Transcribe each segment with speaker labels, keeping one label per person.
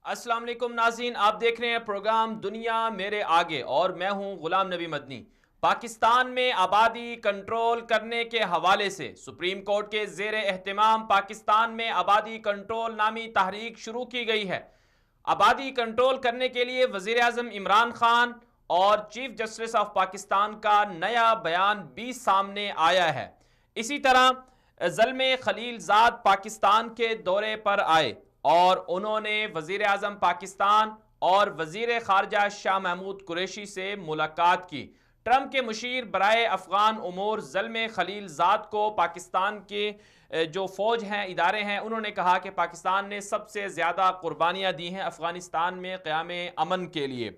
Speaker 1: السلام علیکم ناظرین، آپ دیکھ رہے ہیں پروگرام دنیا میرے آگے اور میں ہوں غلام نبی مدنی۔ پاکستان میں آبادی کنٹرول کرنے کے حوالے سے سپریم کورٹ کے زیر اہتمام پاکستان میں آبادی کنٹرول نامی تحریک شروع کی گئی ہے۔ آبادی کنٹرول کرنے کے لیے وزیر اعظم عمران خان اور چیف جسٹس آف پاکستان کا نیا بیان بھی سامنے آیا ہے۔ اسی طرح زلمے خلیل زاد پاکستان کے دورے پر آئے اور انہوں نے وزیر اعظم پاکستان اور وزیر خارجہ شاہ محمود قریشی سے ملاقات کی۔ ٹرمپ کے مشیر برائے افغان امور زلمے خلیل زاد کو پاکستان کے جو فوج ہیں، ادارے ہیں، انہوں نے کہا کہ پاکستان نے سب سے زیادہ قربانیاں دی ہیں افغانستان میں قیام امن کے لیے۔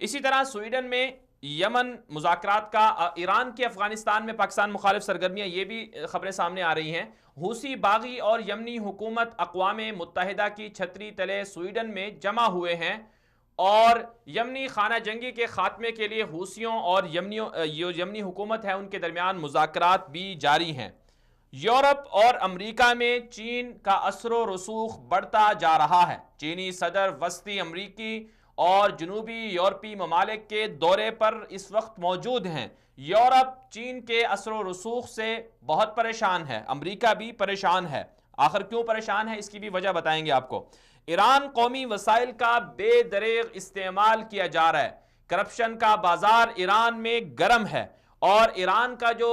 Speaker 1: اسی طرح سویڈن میں یمن مذاکرات کا ایران کے افغانستان میں پاکستان مخالف سرگرمیاں، یہ بھی خبریں سامنے آ رہی ہیں۔ حوثی باغی اور یمنی حکومت اقوام متحدہ کی چھتری تلے سویڈن میں جمع ہوئے ہیں اور یمنی خانہ جنگی کے خاتمے کے لیے حوثیوں اور یمنی حکومت ہے ان کے درمیان مذاکرات بھی جاری ہیں۔ یورپ اور امریکہ میں چین کا اثر و رسوخ بڑھتا جا رہا ہے۔ چینی صدر وسطی امریکی اور جنوبی یورپی ممالک کے دورے پر اس وقت موجود ہیں۔ یورپ چین کے اثر و رسوخ سے بہت پریشان ہے، امریکہ بھی پریشان ہے۔ آخر کیوں پریشان ہے، اس کی بھی وجہ بتائیں گے آپ کو۔ ایران قومی وسائل کا بے دریغ استعمال کیا جا رہا ہے۔ کرپشن کا بازار ایران میں گرم ہے اور ایران کا جو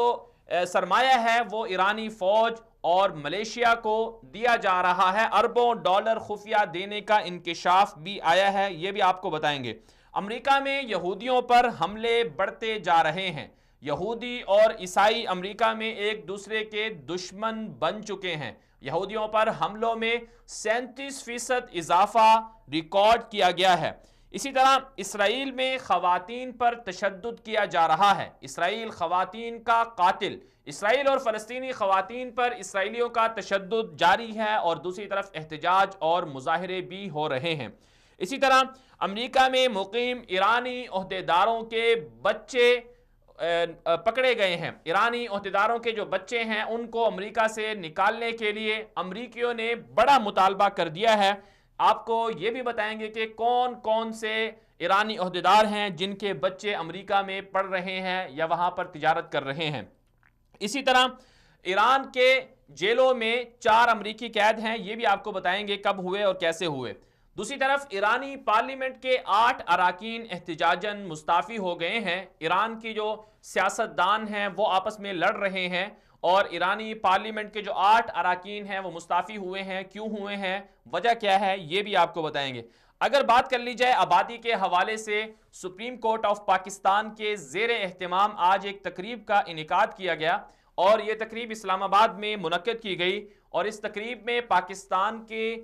Speaker 1: سرمایہ ہے وہ ایرانی فوج اور ملیشیا کو دیا جا رہا ہے۔ اربوں ڈالر خفیہ دینے کا انکشاف بھی آیا ہے، یہ بھی آپ کو بتائیں گے۔ امریکہ میں یہودیوں پر حملے بڑھتے جا رہے ہیں۔ یہودی اور عیسائی امریکہ میں ایک دوسرے کے دشمن بن چکے ہیں۔ یہودیوں پر حملوں میں 37% اضافہ ریکارڈ کیا گیا ہے۔ اسی طرح اسرائیل میں خواتین پر تشدد کیا جا رہا ہے۔ اسرائیل خواتین کا قاتل۔ اسرائیل اور فلسطینی خواتین پر اسرائیلیوں کا تشدد جاری ہے اور دوسری طرف احتجاج اور مظاہرے بھی ہو رہے ہیں۔ اسی طرح امریکہ میں مقیم ایرانی عہدیداروں کے بچے پکڑے گئے ہیں۔ ایرانی عہدیداروں کے جو بچے ہیں ان کو امریکہ سے نکالنے کے لیے امریکیوں نے بڑا مطالبہ کر دیا ہے۔ آپ کو یہ بھی بتائیں گے کہ کون کون سے ایرانی عہدیدار ہیں جن کے بچے امریکہ میں پڑھ رہے ہیں یا وہاں پر تجارت کر رہے ہیں۔ اسی طرح ایران کے جیلوں میں 4 امریکی قید ہیں، یہ بھی آپ کو بتائیں گے کب ہوئے اور کیسے ہوئے۔ دوسری طرف ایرانی پارلیمنٹ کے 8 اراکین احتجاجاً مستعفی ہو گئے ہیں۔ ایران کی جو سیاستدان ہیں وہ آپس میں لڑ رہے ہیں اور ایرانی پارلیمنٹ کے جو 8 اراکین ہیں وہ مستعفی ہوئے ہیں۔ کیوں ہوئے ہیں، وجہ کیا ہے، یہ بھی آپ کو بتائیں گے۔ اگر بات کر لی جائے آبادی کے حوالے سے، سپریم کورٹ آف پاکستان کے زیر اہتمام آج ایک تقریب کا انعقاد کیا گیا اور یہ تقریب اسلام آباد میں منعقد کی گئی اور اس تقریب میں پاکستان کے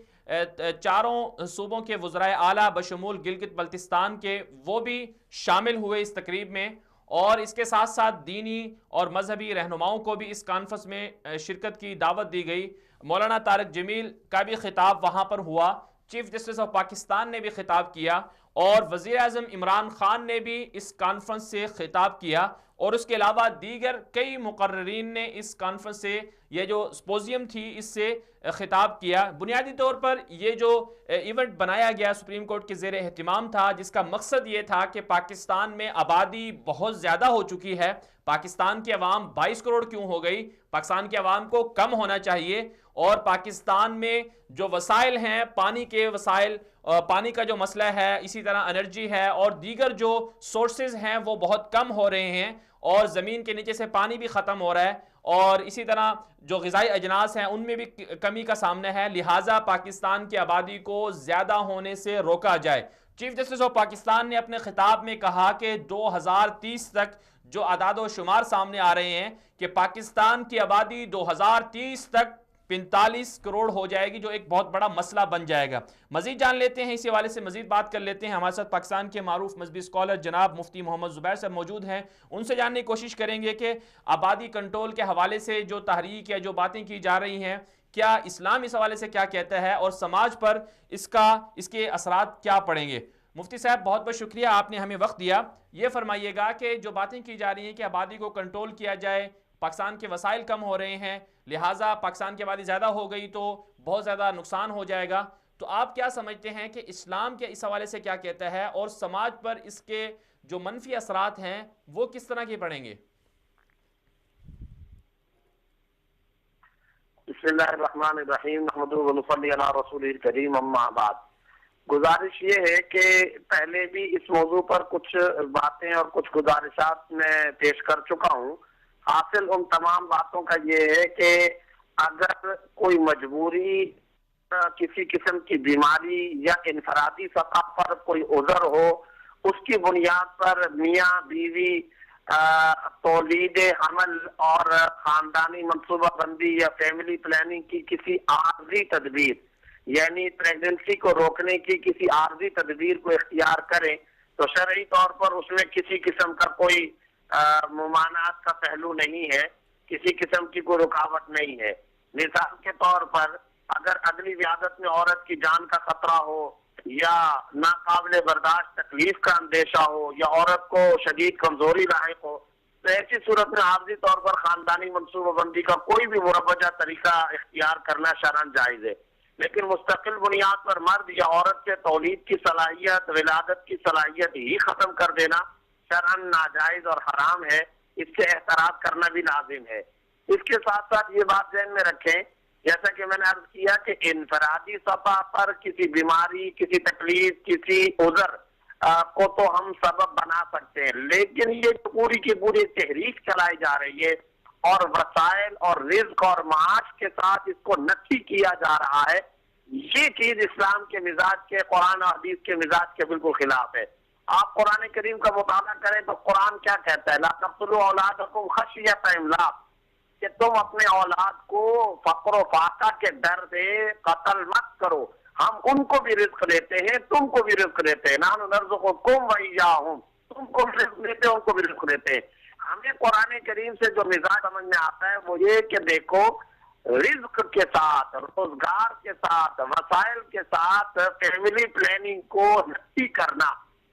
Speaker 1: 4 صوبوں کے وزرائے اعلیٰ بشمول گلگت بلتستان کے وہ بھی شامل ہوئے اس تقریب میں، اور اس کے ساتھ ساتھ دینی اور مذہبی رہنماؤں کو بھی اس کانفرنس میں شرکت کی دعوت دی گئی۔ مولانا طارق جمیل کا بھی خطاب وہاں پر ہوا، چیف جسٹس آف پاکستان نے بھی خطاب کیا اور وزیر اعظم عمران خان نے بھی اس کانفرنس سے خطاب کیا، اور اس کے علاوہ دیگر کئی مقررین نے اس کانفرنس سے، یہ جو سپوزیم تھی، اس سے خطاب کیا۔ بنیادی طور پر یہ جو ایونٹ بنایا گیا سپریم کورٹ کے زیر اہتمام تھا، جس کا مقصد یہ تھا کہ پاکستان میں آبادی بہت زیادہ ہو چکی ہے، پاکستان کی عوام 22 کروڑ کیوں ہو گئی، پاکستان کی عوام کو کم ہونا چاہیے، اور پاکستان میں جو وسائل ہیں، پانی کے وسائل، پانی کا جو مسئلہ ہے، اسی طرح انرجی ہے اور دیگر جو سورسز ہیں وہ بہت کم ہو رہے ہیں اور زمین کے نیچے سے پانی بھی ختم ہو رہا ہے، اور اسی طرح جو غذائی اجناس ہیں ان میں بھی کمی کا سامنا ہے، لہٰذا پاکستان کی آبادی کو زیادہ ہونے سے روکا جائے۔ چیف جسٹس آف پاکستان نے اپنے خطاب میں کہا کہ 2030 تک جو اعداد و شمار سامنے آ رہے ہیں کہ پاکستان کی آبادی 2030 تک 45 کروڑ ہو جائے گی، جو ایک بہت بڑا مسئلہ بن جائے گا۔ مزید جان لیتے ہیں، اسی حوالے سے مزید بات کر لیتے ہیں۔ ہمارے ساتھ پاکستان کے معروف مذہبی اسکالر جناب مفتی محمد زبیر صاحب موجود ہیں، ان سے جاننے کی کوشش کریں گے کہ آبادی کنٹرول کے حوالے سے جو تحریک یا جو باتیں کی جا رہی ہیں، کیا اسلام اس حوالے سے کیا کہتا ہے اور سماج پر اس کے اثرات کیا پڑیں گے۔ مفتی صاحب بہت بہت شکریہ، آپ نے ہمیں وقت دیا۔ یہ فرمائیے گا کہ جو باتیں کی جا رہی ہیں کہ آبادی کو کنٹرول کیا جائے، پاکستان کے وسائل کم ہو رہے ہیں، لہٰذا پاکستان کی آبادی زیادہ ہو گئی تو بہت زیادہ نقصان ہو جائے گا، تو آپ کیا سمجھتے ہیں کہ اسلام کے اس حوالے سے کیا کہتا ہے، اور سماج پر اس کے جو منفی اثرات ہیں وہ کس طرح کے پڑیں گے؟
Speaker 2: بسم اللہ الرحمن الرحیم، نحمدہ و نصلی علی رسول الکریم، اما بعد۔ گزارش یہ ہے کہ پہلے بھی اس موضوع پر کچھ باتیں اور کچھ گزارشات میں پیش کر چکا ہوں۔ حاصل ان تمام باتوں کا یہ ہے کہ اگر کوئی مجبوری، کسی قسم کی بیماری یا انفرادی سطح پر کوئی عذر ہو، اس کی بنیاد پر میاں بیوی تولید حمل اور خاندانی منصوبہ بندی یا فیملی پلاننگ کی کسی عارضی تدبیر، یعنی پریگننسی کو روکنے کی کسی عارضی تدبیر کو اختیار کریں، تو شرعی طور پر اس میں کسی قسم کا کوئی ممانعت کا پہلو نہیں ہے، کسی قسم کی کوئی رکاوٹ نہیں ہے۔ مثال کے طور پر اگر اگلی ولادت میں عورت کی جان کا خطرہ ہو، یا ناقابل برداشت تکلیف کا اندیشہ ہو، یا عورت کو شدید کمزوری لاحق ہو، تو ایسی صورت میں عارضی طور پر خاندانی منصوبہ بندی کا کوئی بھی مروجہ طریقہ اختیار کرنا شرعاً جائز ہے۔ لیکن مستقل بنیاد پر مرد یا عورت کے تولید کی صلاحیت، ولادت کی صلاحیت ہی ختم کر دینا شرعاً ناجائز اور حرام ہے، اس سے احتراز کرنا بھی لازم ہے۔ اس کے ساتھ ساتھ یہ بات ذہن میں رکھیں، جیسا کہ میں نے عرض کیا کہ انفرادی سطح پر کسی بیماری، کسی تکلیف، کسی عذر کو تو ہم سبب بنا سکتے ہیں، لیکن یہ پوری کی پوری تحریک چلائی جا رہی ہے اور وسائل اور رزق اور معاش کے ساتھ اس کو نفی کیا جا رہا ہے، یہ چیز اسلام کے مزاج کے، قرآن اور حدیث کے مزاج کے بالکل خلاف ہے۔ آپ قرآن کریم کا مطالعہ کریں تو قرآن کیا کہتا ہے؟ لا تقتلوا اولادکم خشیۃ املاق، کہ تم اپنے اولاد کو فقر و فاقہ کے ڈر سے قتل مت کرو، ہم ان کو بھی رزق دیتے ہیں، تم کو بھی رزق دیتے ہیں، نحن نرزقکم وإیاہم، تم کو بھی رزق دیتے ہیں، ان کو بھی رزق دیتے ہیں۔ ہمیں قرآن کریم سے جو مزاج سمجھ میں آتا ہے وہ یہ کہ دیکھو، رزق کے ساتھ، روزگار کے ساتھ، وسائل کے ساتھ فیملی پلاننگ کو نفی کرنا،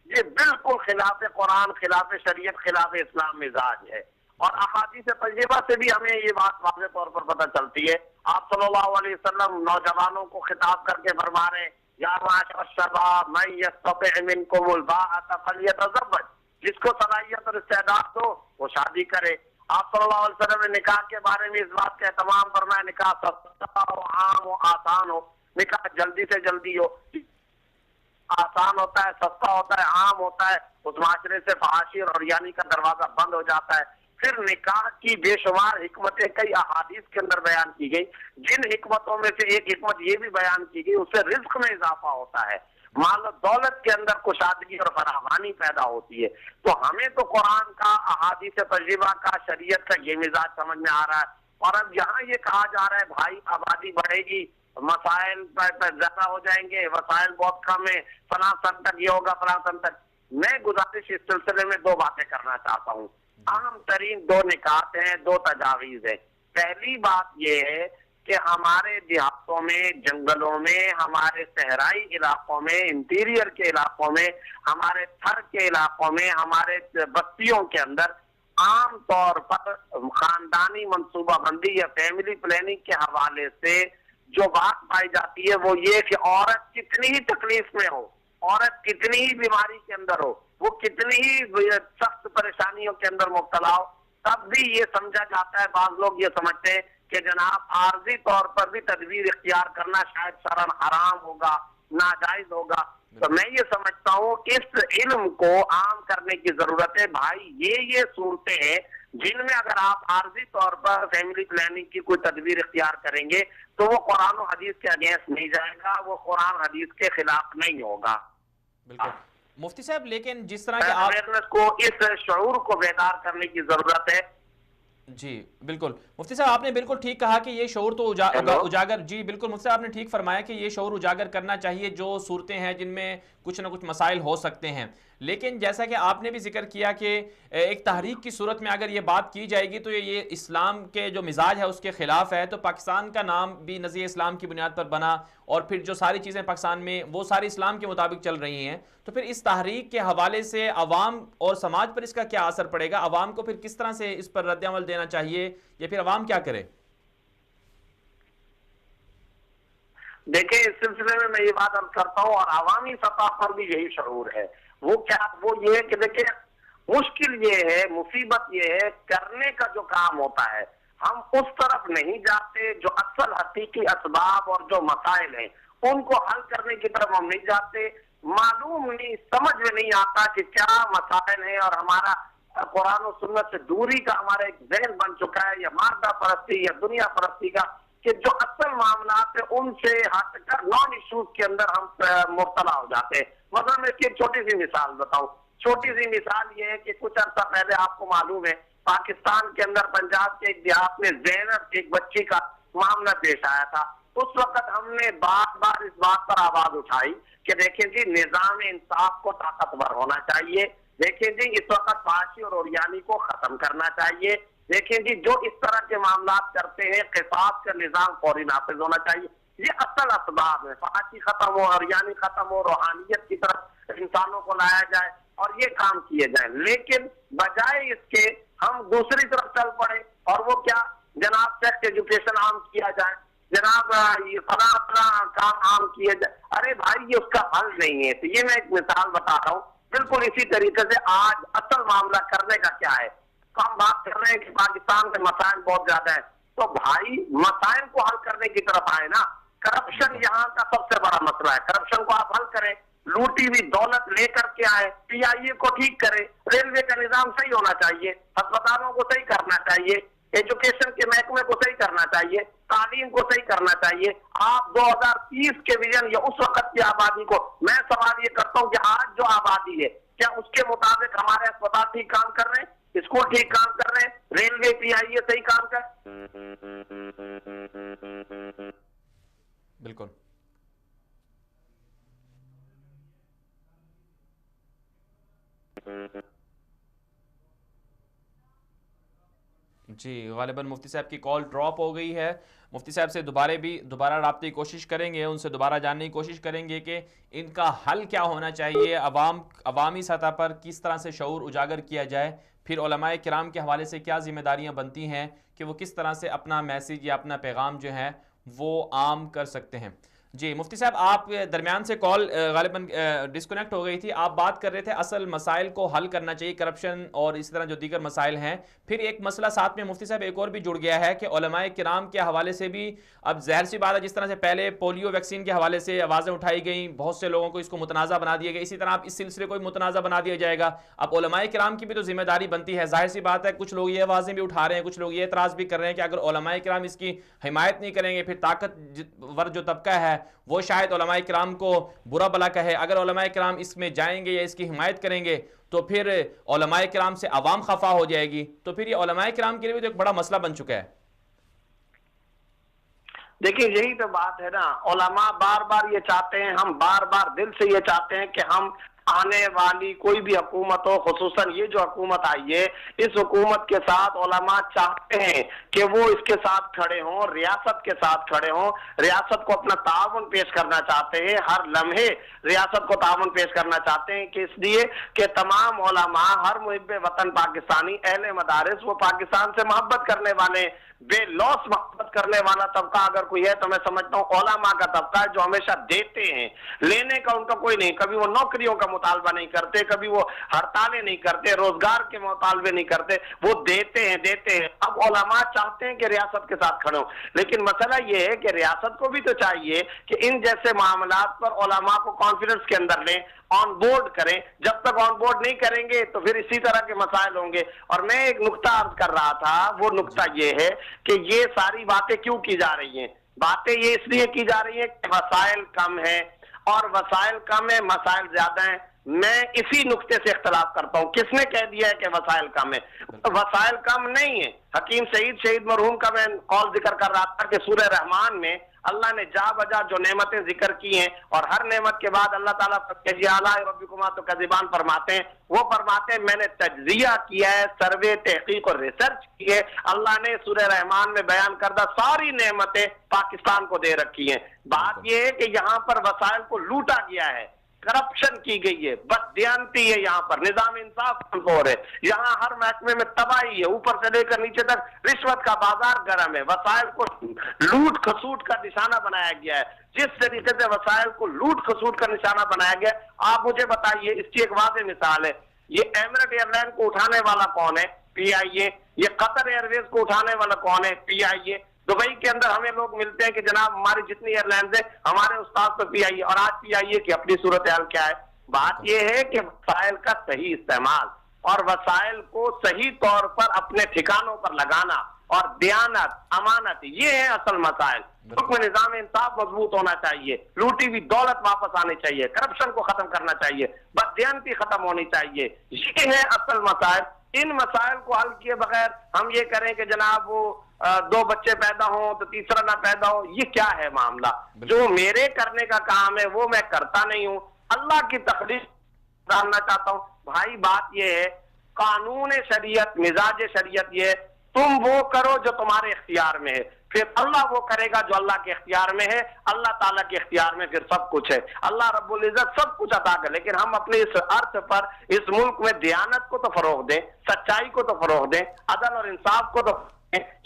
Speaker 2: یہ بالکل خلاف قرآن، خلاف شریعت، خلاف اسلام مزاج ہے۔ اور احادیث طیبہ سے بھی ہمیں یہ بات واضح طور پر پتہ چلتی ہے۔ آپ صلی اللہ علیہ وسلم نوجوانوں کو خطاب کر کے فرما رہے ہیں، یا معاشر الشباب من یستطع منکم الباءۃ فلیتزوج، جس کو صلاحیت اور استعداد ہو وہ شادی کرے۔ آپ صلی اللہ علیہ وسلم نے نکاح کے بارے میں اس بات کا اہتمام فرمایا، نکاح سستا ہو، عام ہو، آسان ہو، نکاح جلدی سے جلدی ہو، آسان ہوتا ہے، سستا ہوتا ہے، عام ہوتا ہے، اس معاشرے سے فحاشی اور عریانی کا دروازہ بند ہو جاتا ہے۔ پھر نکاح کی بے شمار حکمتیں کئی احادیث کے اندر بیان کی گئی، جن حکمتوں میں سے ایک حکمت یہ بھی بیان کی گئی، اس سے رزق میں اضافہ ہوتا ہے، مال و دولت کے اندر کشادگی اور فراوانی پیدا ہوتی ہے۔ تو ہمیں تو قرآن کا، احادیث طیبہ کا، شریعت کا یہ مزاج سمجھ میں آ رہا ہے، اور اب یہاں یہ کہا جا رہا ہے بھائی آبادی بڑھے گی، مسائل زیادہ ہو جائیں گے، وسائل بہت کم ہے، فلاں سن تک یہ ہوگا، فلاں سن تک۔ میں گزارش اس سلسلے میں دو باتیں کرنا چاہتا ہوں۔ اہم ترین دو نکات ہیں، دو تجاویز ہیں۔ پہلی بات یہ ہے کہ ہمارے دیہاتوں میں، جنگلوں میں، ہمارے صحرائی علاقوں میں، انٹیریئر کے علاقوں میں، ہمارے تھر کے علاقوں میں، ہمارے بستیوں کے اندر عام طور پر خاندانی منصوبہ بندی یا فیملی پلاننگ کے حوالے سے جو بات پائی جاتی ہے وہ یہ کہ عورت کتنی ہی تکلیف میں ہو، عورت کتنی ہی بیماری کے اندر ہو، وہ کتنی ہی سخت پریشانیوں کے اندر مبتلا ہو، تب بھی یہ سمجھا جاتا ہے، بعض لوگ یہ سمجھتے ہیں کہ جناب عارضی طور پر بھی تدبیر اختیار کرنا شاید شرعاً حرام ہوگا، ناجائز ہوگا۔ تو میں یہ سمجھتا ہوں اس علم کو عام کرنے کی ضرورت ہے۔ بھائی یہ صورتیں ہیں جن میں اگر آپ عارضی طور پر فیملی پلاننگ کی کوئی تدبیر اختیار کریں گے تو وہ قرآن و حدیث کے اگینسٹ نہیں جائے گا، وہ قرآن حدیث کے خلاف نہیں ہوگا۔
Speaker 1: بالکل مفتی صاحب، لیکن جس طرح کہ آپ
Speaker 2: اویئرنیس کو، اس شعور کو بیدار کرنے کی ضرورت ہے۔
Speaker 1: جی بالکل مفتی صاحب، آپ نے بالکل ٹھیک کہا کہ یہ شعور تو اجاگر، جی بالکل مفتی صاحب آپ نے ٹھیک فرمایا کہ یہ شعور اجاگر کرنا چاہیے جو صورتیں ہیں جن میں کچھ نہ کچھ مسائل ہو سکتے ہیں، لیکن جیسا کہ آپ نے بھی ذکر کیا کہ ایک تحریک کی صورت میں اگر یہ بات کی جائے گی تو یہ اسلام کے جو مزاج ہے اس کے خلاف ہے۔ تو پاکستان کا نام بھی نظریہ اسلام کی بنیاد پر بنا، اور پھر جو ساری چیزیں پاکستان میں وہ ساری اسلام کے مطابق چل رہی ہیں، تو پھر اس تحریک کے حوالے سے عوام اور سماج پر اس کا کیا اثر پڑے گا؟ عوام کو پھر کس طرح سے اس پر رد عمل دینا چاہیے، یا پھر عوام کیا کرے؟
Speaker 2: دیکھیں اس سلسلے میں یہ بات عرض کرتا ہوں اور عوامی سطح پر بھی یہی شعور ہے. وہ یہ ہے کہ دیکھیں مشکل یہ ہے, مصیبت یہ ہے, کرنے کا جو کام ہوتا ہے ہم اس طرف نہیں جاتے, جو اصل حقیقی اسباب اور جو مسائل ہیں ان کو حل کرنے کی طرف ہم نہیں جاتے. معلوم نہیں, سمجھ میں نہیں آتا کہ کیا مسائل ہیں, اور ہمارا قرآن و سنت سے دوری کا ہمارا ایک ذہن بن چکا ہے, یا مادہ پرستی یا دنیا پرستی کا, کہ جو اصل معاملات ہیں ان سے ہٹ کر نان ایشوز کے اندر ہم مبتلا ہو جاتے ہیں. مثلا میں اس کی ایک چھوٹی سی مثال بتاؤں. چھوٹی سی مثال یہ ہے کہ کچھ عرصہ پہلے آپ کو معلوم ہے پاکستان کے اندر پنجاب کے ایک دیہات میں زینب ایک بچی کا معاملہ پیش آیا تھا. اس وقت ہم نے بار بار اس بات پر آواز اٹھائی کہ دیکھیں جی نظام انصاف کو طاقتور ہونا چاہیے, دیکھیں جی اس وقت فحاشی اور عریانی کو ختم کرنا چاہیے, دیکھیں جی جو اس طرح کے معاملات کرتے ہیں قصاص کا نظام فوری نافذ ہونا چاہیے. یہ اصل اسباب ہے, فحاشی ختم ہو, عریانی ختم ہو, روحانیت کی طرف انسانوں کو لایا جائے اور یہ کام کیے جائیں. لیکن بجائے اس کے ہم دوسری طرف چل پڑے, اور وہ کیا جناب سیکس ایجوکیشن عام کیا جائے, جناب یہ فلاں کام عام کیے جائے. ارے بھائی یہ اس کا حل نہیں ہے. تو یہ میں ایک مثال بتا رہا ہوں. بالکل اسی طریقے سے آج اصل معاملہ کرنے کا کیا ہے. ہم بات کر رہے ہیں کہ پاکستان کے مسائل بہت زیادہ ہیں, تو بھائی مسائل کو حل کرنے کی طرف آئے نا. کرپشن یہاں کا سب سے بڑا مسئلہ ہے, کرپشن کو آپ حل کریں, لوٹی ہوئی دولت لے کر کے آئے, پی آئی اے کو ٹھیک کرے, ریلوے کا نظام صحیح ہونا چاہیے, ہسپتالوں کو صحیح کرنا چاہیے, ایجوکیشن کے محکمے کو صحیح کرنا چاہیے, تعلیم کو صحیح کرنا چاہیے. آپ 2030 کے ویژن یا اس وقت کی آبادی کو, میں سوال یہ کرتا ہوں کہ آج جو آبادی ہے کیا اس کے مطابق ہمارے اسپتال ٹھیک کام کر رہے ہیں, اسکول ٹھیک کام کر رہے ہیں, ریلوے پی آئی اے صحیح کام کر.
Speaker 1: بالکل جی, غالباً مفتی صاحب کی کال ڈراپ ہو گئی ہے. مفتی صاحب سے دوبارہ رابطے کی کوشش کریں گے, ان سے دوبارہ جاننے کی کوشش کریں گے کہ ان کا حل کیا ہونا چاہیے, عوامی سطح پر کس طرح سے شعور اجاگر کیا جائے, پھر علماء کرام کے حوالے سے کیا ذمہ داریاں بنتی ہیں کہ وہ کس طرح سے اپنا میسیج یا اپنا پیغام جو ہے وہ عام کر سکتے ہیں. جی مفتی صاحب, آپ درمیان سے کال غالباً ڈسکنیکٹ ہو گئی تھی. آپ بات کر رہے تھے اصل مسائل کو حل کرنا چاہیے, کرپشن اور اس طرح جو دیگر مسائل ہیں. پھر ایک مسئلہ ساتھ میں مفتی صاحب ایک اور بھی جڑ گیا ہے کہ علماء کرام کے حوالے سے بھی, اب ظاہر سی بات ہے جس طرح سے پہلے پولیو ویکسین کے حوالے سے آوازیں اٹھائی گئیں, بہت سے لوگوں کو اس کو متنازع بنا دیا گیا, اسی طرح اب اس سلسلے کو بھی متنازع بنا دیا جائے گا. اب علماء کرام کی بھی تو ذمہ داری بنتی ہے. ظاہر سی بات ہے کچھ لوگ یہ آوازیں بھی اٹھا رہے ہیں, کچھ لوگ یہ اعتراض بھی کر رہے ہیں کہ اگر علماء کرام اس کی حمایت نہیں کریں گے, پھر طاقتور جو طبقہ ہے وہ شاید علماء کرام کو برا بلا کہے. اگر علماء کرام اس میں جائیں گے یا اس کی حمایت کریں گے تو پھر علماء کرام سے عوام خفا ہو جائے گی, تو پھر یہ علماء کرام کے لیے بھی تو ایک بڑا مسئلہ بن چکا ہے.
Speaker 2: دیکھیں یہی تو بات ہے نا, علماء بار بار یہ چاہتے ہیں, ہم بار بار دل سے یہ چاہتے ہیں کہ ہم آنے والی کوئی بھی حکومت ہو, خصوصاً یہ جو حکومت آئی ہے, اس حکومت کے ساتھ علماء چاہتے ہیں کہ وہ اس کے ساتھ کھڑے ہوں, ریاست کے ساتھ کھڑے ہوں, ریاست کو اپنا تعاون پیش کرنا چاہتے ہیں, ہر لمحے ریاست کو تعاون پیش کرنا چاہتے ہیں. کہ اس لیے کہ تمام علماء, ہر محب وطن پاکستانی, اہل مدارس, وہ پاکستان سے محبت کرنے والے, بے لوث محبت کرنے والا طبقہ اگر کوئی ہے تو میں سمجھتا ہوں علماء کا طبقہ ہے, جو ہمیشہ دیتے ہیں. لینے کا ان کا کوئی نہیں, کبھی وہ نوکریوں کا مطالبہ نہیں کرتے, کبھی وہ ہڑتالیں نہیں کرتے, روزگار کے مطالبے نہیں کرتے, وہ دیتے ہیں. اب علماء چاہتے ہیں کہ ریاست کے ساتھ کھڑے ہوں, لیکن مسئلہ یہ ہے کہ ریاست کو بھی تو چاہیے کہ ان جیسے معاملات پر علماء کو کانفیڈنس کے اندر لیں, آن بورڈ کریں. جب تک آن بورڈ نہیں کریں گے تو پھر اسی طرح کے مسائل ہوں گے. اور میں ایک نقطہ عرض کر رہا تھا, وہ نقطہ یہ ہے کہ یہ ساری باتیں کیوں کی جا رہی ہیں. باتیں یہ اس لیے کی جا رہی ہیں کہ وسائل کم ہیں, اور وسائل کم ہیں, مسائل زیادہ ہیں. میں اسی نقطے سے اختلاف کرتا ہوں. کس نے کہہ دیا ہے کہ وسائل کم ہیں؟ وسائل کم نہیں ہیں. حکیم سعید شہید مرحوم کا میں قول ذکر کر رہا تھا کہ سورہ رحمان میں اللہ نے جا بجا جو نعمتیں ذکر کی ہیں, اور ہر نعمت کے بعد اللہ تعالیٰ ربکما تو کذبان فرماتے ہیں, وہ فرماتے ہیں میں نے تجزیہ کیا ہے, سروے, تحقیق اور ریسرچ کی ہے. اللہ نے سورہ رحمان میں بیان کردہ ساری نعمتیں پاکستان کو دے رکھی ہیں. بات یہ ہے کہ یہاں پر وسائل کو لوٹا گیا ہے. کرپشن کی گئی ہے، بددیانتی ہے، یہاں پر نظام انصاف کمزور ہے، یہاں ہر محکمے میں تباہی ہے، اوپر سے لے کر نیچے تک رشوت کا بازار گرم ہے، وسائل کو لوٹ کھسوٹ کا نشانہ بنایا گیا ہے۔ جس طریقے سے وسائل کو لوٹ کھسوٹ کا نشانہ بنایا گیا ہے، آپ مجھے بتائیے، اس کی ایک واضح مثال ہے، یہ ایمریٹ ایئر لائن کو اٹھانے والا کون ہے؟ پی آئی اے۔ یہ قطر ایئر ویز کو اٹھانے والا کون ہے؟ پی آئی اے۔ دبئی کے اندر ہمیں لوگ ملتے ہیں کہ جناب ہماری جتنی ایئر لائنز ہیں ہمارے استاد تو پی آئی اے، اور آج پی آئی اے کی اپنی صورتحال کیا ہے؟ بات یہ ہے کہ وسائل کا صحیح استعمال اور وسائل کو صحیح طور پر اپنے ٹھکانوں پر لگانا اور دیانت، امانت، یہ ہے اصل مسائل۔ حکم نظام انصاف مضبوط ہونا چاہیے، لوٹی ہوئی دولت واپس آنی چاہیے، کرپشن کو ختم کرنا چاہیے، بددیانتی ختم ہونی چاہیے، یہ ہے اصل مسائل۔ ان مسائل کو حل کیے بغیر ہم یہ کریں کہ جناب وہ 2 بچے پیدا ہوں تو تیسرا نہ پیدا ہو، یہ کیا ہے معاملہ؟ جو میرے کرنے کا کام ہے وہ میں کرتا نہیں ہوں، اللہ کی تخلیق ڈالنا چاہتا ہوں۔ بھائی بات یہ ہے، قانون شریعت، مزاج شریعت یہ ہے، تم وہ کرو جو تمہارے اختیار میں ہے، پھر اللہ وہ کرے گا جو اللہ کے اختیار میں ہے۔ اللہ تعالیٰ کے اختیار میں پھر سب کچھ ہے، اللہ رب العزت سب کچھ عطا کر، لیکن ہم اپنے اس ارتھ پر، اس ملک میں دیانت کو تو فروغ دیں، سچائی کو تو فروغ دیں، عدل اور انصاف کو تو،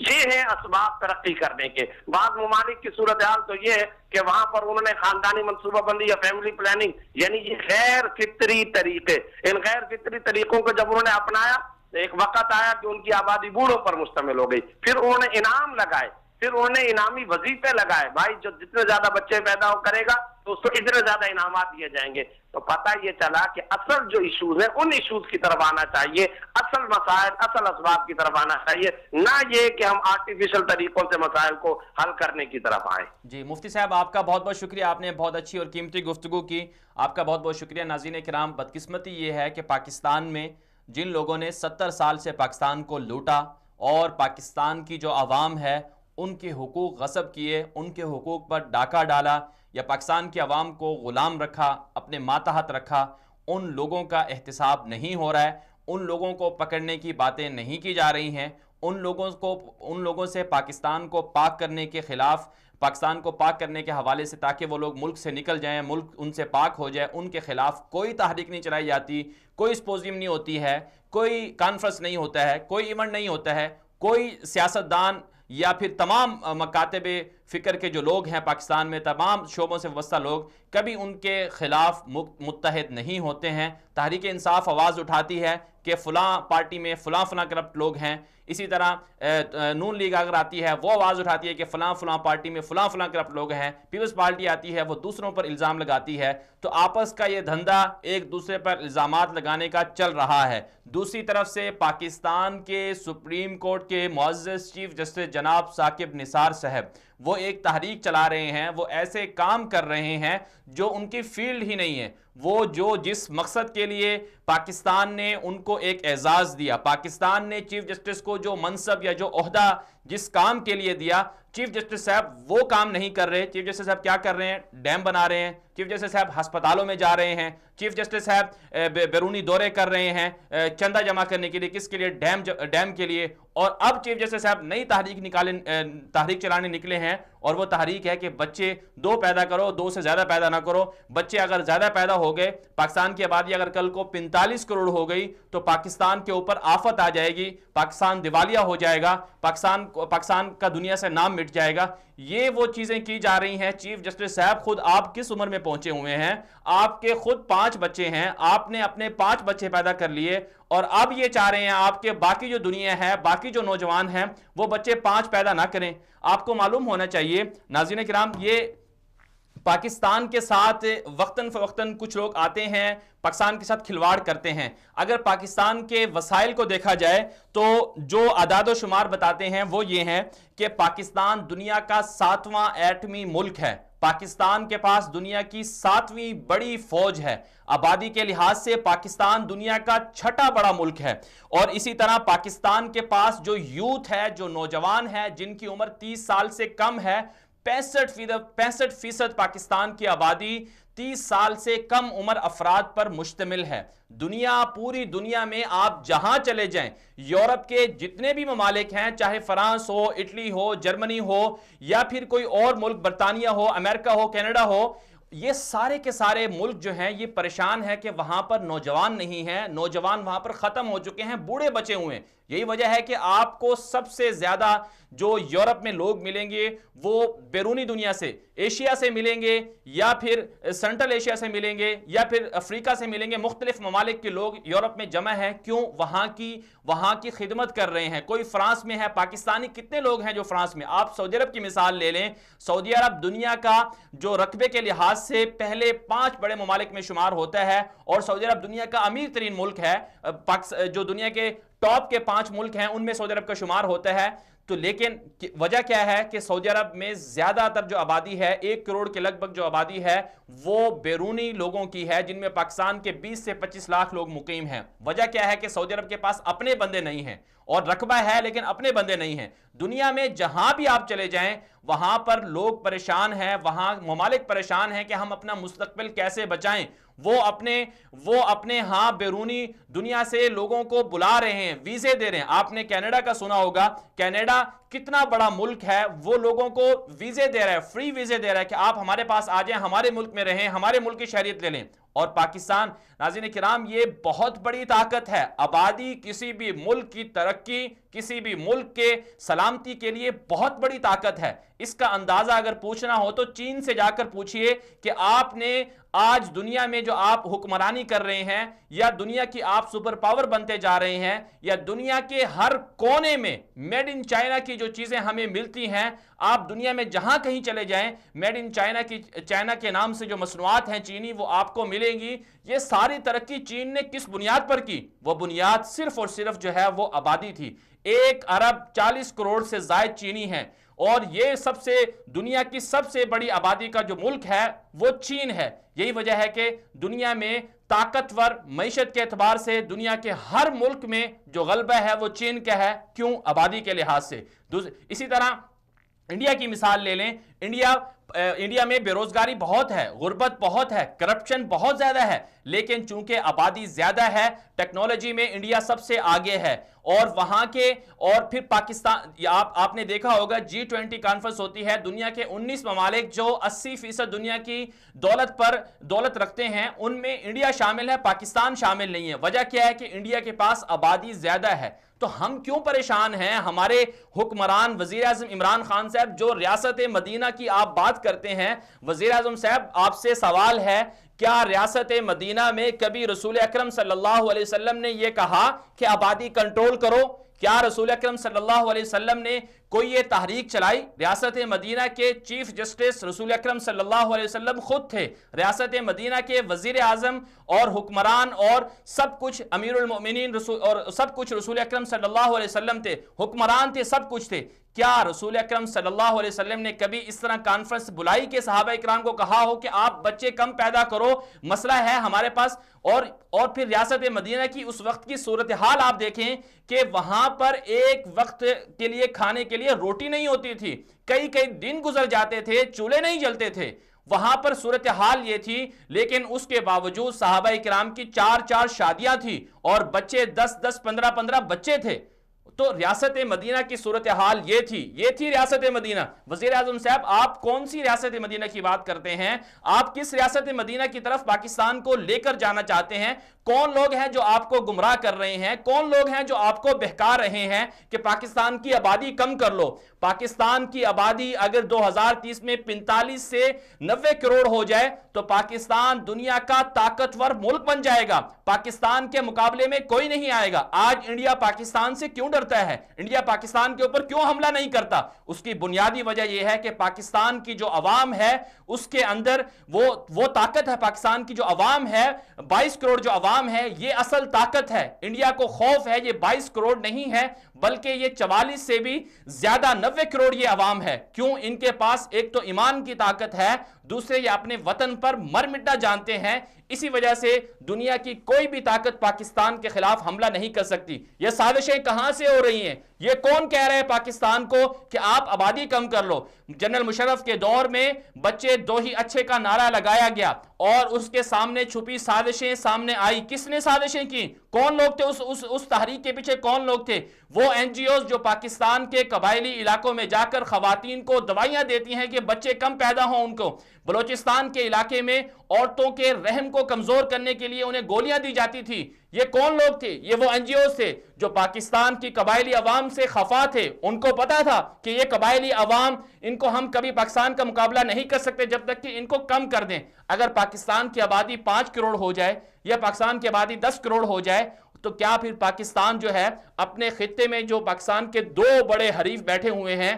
Speaker 2: یہ ہے اسباب ترقی کرنے کے۔ بعض ممالک کی صورتحال تو یہ ہے کہ وہاں پر انہوں نے خاندانی منصوبہ بندی یا فیملی پلاننگ، یعنی یہ غیر فطری طریقے، ان غیر فطری طریقوں کو جب انہوں نے اپنایا، ایک وقت آیا کہ ان کی آبادی بوڑھوں پر مشتمل ہو گئی، پھر انہوں نے انعام لگائے، پھر انہوں نے انعامی وظیفے لگائے، بھائی جو جتنے زیادہ بچے پیدا کرے گا تو اس کو اتنے زیادہ انعامات دیے جائیں گے۔ تو پتہ یہ چلا کہ اصل جو ایشوز ہیں ان ایشوز کی طرف آنا چاہیے، اصل مسائل، اصل اسباب کی طرف آنا چاہیے، نہ یہ کہ ہم آرٹیفیشل طریقوں سے مسائل کو حل کرنے کی طرف آئیں۔
Speaker 1: جی مفتی صاحب، آپ کا بہت بہت شکریہ، آپ نے بہت اچھی اور قیمتی گفتگو کی، آپ کا بہت بہت شکریہ۔ ناظرین کرام، بدقسمتی یہ ہے کہ پاکستان میں جن لوگوں نے 70 سال سے پاکستان کو لوٹا اور پاکستان کی جو عوام ہے ان کے حقوق غصب کیے، ان کے حقوق پر ڈاکہ ڈالا یا پاکستان کی عوام کو غلام رکھا، اپنے ماتحت رکھا، ان لوگوں کا احتساب نہیں ہو رہا ہے، ان لوگوں کو پکڑنے کی باتیں نہیں کی جا رہی ہیں، ان لوگوں سے پاکستان کو پاک کرنے کے خلاف، پاکستان کو پاک کرنے کے حوالے سے، تاکہ وہ لوگ ملک سے نکل جائیں، ملک ان سے پاک ہو جائے، ان کے خلاف کوئی تحریک نہیں چلائی جاتی، کوئی سپوزیم نہیں ہوتی ہے، کوئی کانفرنس نہیں ہوتا ہے، کوئی ایونٹ نہیں ہوتا ہے، کوئی سیاستدان یا پھر تمام مکاتب فکر کے جو لوگ ہیں پاکستان میں، تمام شعبوں سے وابستہ لوگ کبھی ان کے خلاف متحد نہیں ہوتے ہیں۔ تحریک انصاف آواز اٹھاتی ہے کہ فلاں پارٹی میں فلاں کرپٹ لوگ ہیں، اسی طرح نون لیگ اگر آتی ہے وہ آواز اٹھاتی ہے کہ فلاں پارٹی میں فلاں کرپٹ لوگ ہیں، پیپلز پارٹی آتی ہے وہ دوسروں پر الزام لگاتی ہے، تو آپس کا یہ دھندا ایک دوسرے پر الزامات لگانے کا چل رہا ہے۔ دوسری طرف سے پاکستان کے سپریم کورٹ کے معزز چیف جسٹس جناب ثاقب نثار صاحب وہ ایک تحریک چلا رہے ہیں، وہ ایسے کام کر رہے ہیں جو ان کی فیلڈ ہی نہیں ہے، وہ جس مقصد کے لیے پاکستان نے ان کو ایک اعزاز دیا، پاکستان نے چیف جسٹس کو جو منصب یا جو عہدہ جس کام کے لیے دیا، چیف جسٹس صاحب وہ کام نہیں کر رہے۔ چیف جسٹس صاحب کیا کر رہے ہیں؟ ڈیم بنا رہے ہیں، چیف جسٹس صاحب ہسپتالوں میں جا رہے ہیں، چیف جسٹس صاحب بیرونی دورے کر رہے ہیں چندہ جمع کرنے کے لیے، کس کے لیے؟ ڈیم کے لیے۔ اور اب چیف جسٹس صاحب نئی تحریک چلانے نکلے ہیں، اور وہ تحریک ہے کہ بچے 2 پیدا کرو، 2 سے زیادہ پیدا نہ کرو۔ بچے اگر زیادہ پیدا ہو گئے، پاکستان کی آبادی اگر کل کو 45 کروڑ ہو گئی تو پاکستان کے اوپر آفت آ جائے گی، پاکستان دیوالیہ ہو جائے گا، پاکستان کا دنیا سے نام مٹ جائے گا۔ یہ وہ چیزیں کی جا رہی ہیں۔ چیف جسٹس صاحب خود آپ کس عمر میں پہنچے ہوئے ہیں؟ آپ کے خود 5 بچے ہیں، آپ نے اپنے 5 بچے پیدا کر لیے، اور اب یہ چاہ رہے ہیں آپ کے باقی جو دنیا ہے، باقی جو نوجوان ہیں وہ بچے 5 پیدا نہ کریں۔ آپ کو معلوم ہونا چاہیے ناظرین کرام، یہ پاکستان کے ساتھ وقتاً فوقتاً کچھ لوگ آتے ہیں، پاکستان کے ساتھ کھلواڑ کرتے ہیں۔ اگر پاکستان کے وسائل کو دیکھا جائے تو جو اعداد و شمار بتاتے ہیں وہ یہ ہیں کہ پاکستان دنیا کا 7واں ایٹمی ملک ہے، پاکستان کے پاس دنیا کی 7ویں بڑی فوج ہے، آبادی کے لحاظ سے پاکستان دنیا کا 6واں بڑا ملک ہے، اور اسی طرح پاکستان کے پاس جو یوتھ ہے، جو نوجوان ہے جن کی عمر 30 سال سے کم ہے، 65% پاکستان کی آبادی 30 سال سے کم عمر افراد پر مشتمل ہے۔ پوری دنیا میں آپ جہاں چلے جائیں، یورپ کے جتنے بھی ممالک ہیں، چاہے فرانس ہو، اٹلی ہو، جرمنی ہو، یا پھر کوئی اور ملک، برطانیہ ہو، امریکہ ہو، کینیڈا ہو، یہ سارے کے سارے ملک جو ہیں یہ پریشان ہے کہ وہاں پر نوجوان نہیں ہیں، نوجوان وہاں پر ختم ہو چکے ہیں، بوڑھے بچے ہوئے ہیں۔ یہی وجہ ہے کہ آپ کو سب سے زیادہ جو یورپ میں لوگ ملیں گے وہ بیرونی دنیا سے، ایشیا سے ملیں گے، یا پھر سینٹرل ایشیا سے ملیں گے، یا پھر افریقہ سے ملیں گے۔ مختلف ممالک کے لوگ یورپ میں جمع ہیں، کیوں؟ وہاں کی خدمت کر رہے ہیں۔ کوئی فرانس میں ہے، پاکستانی کتنے لوگ ہیں جو فرانس میں؟ آپ سعودی عرب کی مثال لے لیں، سعودی عرب دنیا کا جو رقبے کے لحاظ سے پہلے 5 بڑے ممالک میں شمار ہوتا ہے، اور سعودی عرب دنیا کا امیر ترین ملک ہے، جو دنیا کے ٹاپ کے 5 ملک ہیں ان میں سعودی عرب کا شمار ہوتا ہے۔ تو لیکن وجہ کیا ہے کہ سعودی عرب میں زیادہ تر جو آبادی ہے، 1 کروڑ کے لگ بھگ جو آبادی ہے وہ بیرونی لوگوں کی ہے، جن میں پاکستان کے 20 سے 25 لاکھ لوگ مقیم ہیں۔ وجہ کیا ہے کہ سعودی عرب کے پاس اپنے بندے نہیں ہیں، اور رقبہ ہے لیکن اپنے بندے نہیں ہیں۔ دنیا میں جہاں بھی آپ چلے جائیں وہاں پر لوگ پریشان ہیں، وہاں ممالک پریشان ہیں کہ ہم اپنا مستقبل کیسے بچائیں۔ وہ اپنے ہاں بیرونی دنیا سے لوگوں کو بلا رہے ہیں، ویزے دے رہے ہیں۔ آپ نے کینیڈا کا سنا ہوگا، کینیڈا کتنا بڑا ملک ہے، وہ لوگوں کو ویزے دے رہا ہے، فری ویزے دے رہا ہے کہ آپ ہمارے پاس آ جائیں، ہمارے ملک میں رہیں، ہمارے ملک کی شہریت لے لیں۔ اور پاکستان، ناظرین کرام، یہ بہت بڑی طاقت ہے۔ آبادی کسی بھی ملک کی ترقی، کسی بھی ملک کے سلامتی کے لیے بہت بڑی طاقت ہے۔ اس کا اندازہ اگر پوچھنا ہو تو چین سے جا کر پوچھئے کہ آپ نے آج دنیا میں جو آپ حکمرانی کر رہے ہیں، یا دنیا کی آپ سپر پاور بنتے جا رہے ہیں، یا دنیا کے ہر کونے میں میڈ ان چائنا کی جو چیزیں ہمیں ملتی ہیں، آپ دنیا میں جہاں کہیں چلے جائیں میڈ ان چائنا کے نام سے جو مصنوعات ہیں چینی، وہ آپ کو ملیں گی۔ یہ ساری ترقی چین نے کس بنیاد پر کی؟ وہ بنیاد صرف اور صرف جو ہے وہ آبادی تھی۔ 1 ارب 40 کروڑ سے زائد چینی ہیں، اور یہ دنیا کی سب سے بڑی آبادی کا جو ملک ہے وہ چین ہے۔ یہی وجہ ہے کہ دنیا میں طاقتور معیشت کے اعتبار سے دنیا کے ہر ملک میں جو غلبہ ہے وہ چین کا ہے۔ کیوں؟ آبادی کے لحاظ سے۔ اسی طرح انڈیا کی مثال لے لیں، انڈیا میں بے روزگاری بہت ہے، غربت بہت ہے، کرپشن بہت زیادہ ہے، لیکن چونکہ آبادی زیادہ ہے، ٹیکنالوجی میں انڈیا سب سے آگے ہے۔ اور وہاں کے، اور پھر پاکستان، آپ نے دیکھا ہوگا G20 کانفرنس ہوتی ہے، دنیا کے 19 ممالک جو 80% دنیا کی دولت رکھتے ہیں، ان میں انڈیا شامل ہے، پاکستان شامل نہیں ہے۔ وجہ کیا ہے کہ انڈیا کے پاس آبادی زیادہ ہے۔ تو ہم کیوں پریشان ہیں؟ ہمارے حکمران وزیر اعظم عمران خان صاحب جو ریاست مدینہ کی آپ بات کرتے ہیں، وزیر اعظم صاحب آپ سے سوال ہے، کیا ریاست مدینہ میں کبھی رسول اکرم صلی اللہ علیہ وسلم نے یہ کہا کہ آبادی کنٹرول کرو؟ کیا رسول اکرم صلی اللہ علیہ وسلم نے کوئی یہ تحریک چلائی؟ ریاست مدینہ کے چیف جسٹس رسول اکرم صلی اللہ علیہ وسلم خود تھے۔ ریاست مدینہ کے وزیر اعظم اور حکمران اور سب کچھ امیر المؤمنین اور سب کچھ رسول اکرم صلی اللہ علیہ وسلم تھے، حکمران تھے، سب کچھ تھے۔ کیا رسول اکرم صلی اللہ علیہ وسلم نے کبھی اس طرح کانفرنس بلائی کہ صحابہ اکرام کو کہا ہو کہ آپ بچے کم پیدا کرو، مسئلہ ہے ہمارے پاس؟ اور پھر ریاست مدینہ کی اس وقت کی صورتحال آپ دیکھیں کہ وہاں پر ایک وقت کے لیے کھانے کے لیے روٹی نہیں ہوتی تھی، کئی دن گزر جاتے تھے، چولہے نہیں جلتے تھے۔ وہاں پر صورتحال یہ تھی، لیکن اس کے باوجود صحابہ اکرام کی 4 شادیاں تھی اور بچے 10 15 بچے تھے۔ تو ریاست مدینہ کی صورتحال یہ تھی ریاست مدینہ۔ وزیر اعظم صاحب آپ کون سی ریاست مدینہ کی بات کرتے ہیں؟ آپ کس ریاست مدینہ کی طرف پاکستان کو لے کر جانا چاہتے ہیں؟ کون لوگ ہیں جو آپ کو گمراہ کر رہے ہیں؟ کون لوگ ہیں جو آپ کو بہکا رہے ہیں کہ پاکستان کی آبادی کم کر لو؟ پاکستان کی آبادی اگر 2030 میں 45 سے 90 کروڑ ہو جائے تو پاکستان دنیا کا طاقتور ملک بن جائے گا، پاکستان کے مقابلے میں کوئی نہیں آئے گا۔ آج انڈیا پاکستان سے کیوں ڈرتا ہے؟ انڈیا پاکستان کے اوپر کیوں حملہ نہیں کرتا؟ اس کی بنیادی وجہ یہ ہے کہ پاکستان کی جو عوام ہے اس کے اندر وہ طاقت ہے۔ پاکستان کی جو عوام ہے، 22 کروڑ جو عوام ہے، یہ اصل طاقت ہے۔ انڈیا کو خوف ہے یہ 22 کروڑ نہیں ہے بلکہ یہ 44 سے بھی زیادہ 90 کروڑ یہ عوام ہے۔ کیوں؟ ان کے پاس ایک تو ایمان کی طاقت ہے، دوسرے یہ اپنے وطن پر مر مٹنا جانتے ہیں۔ اسی وجہ سے دنیا کی کوئی بھی طاقت پاکستان کے خلاف حملہ نہیں کر سکتی۔ یہ سازشیں کہاں سے ہو رہی ہیں؟ یہ کون کہہ رہے ہیں پاکستان کو کہ آپ آبادی کم کر لو؟ جنرل مشرف کے دور میں بچے دو ہی اچھے کا نعرہ لگایا گیا اور اس کے سامنے چھپی سازشیں سامنے آئی. کس نے سازشیں کی؟ کون لوگ تھے اس تحریک کے پیچھے؟ کون لوگ تھے؟ وہ این جی اوز جو پاکستان کے قبائلی علاقوں میں جا کر خواتین کو دوائیاں دیتی ہیں کہ بچے کم پیدا ہوں ان کو. بلوچستان کے علاقے میں عورتوں کے رحم کو کمزور کرنے کے لیے انہیں گولیاں دی جاتی تھی. یہ کون لوگ تھے؟ یہ وہ این جی اوز تھے جو پاکستان کی قبائلی عوام سے خفا تھے. ان کو پتا تھا کہ یہ قبائلی عوام، ان کو ہم کبھی پاکستان کا مقابلہ نہیں کر سکتے جب تک کہ ان کو کم کر دیں. اگر پاکستان کی آبادی 5 کروڑ ہو جائے یا پاکستان کی آبادی 10 کروڑ ہو جائے تو کیا پھر پاکستان جو ہے اپنے خطے میں جو پاکستان کے 2 بڑے حریف بیٹھے ہوئے ہیں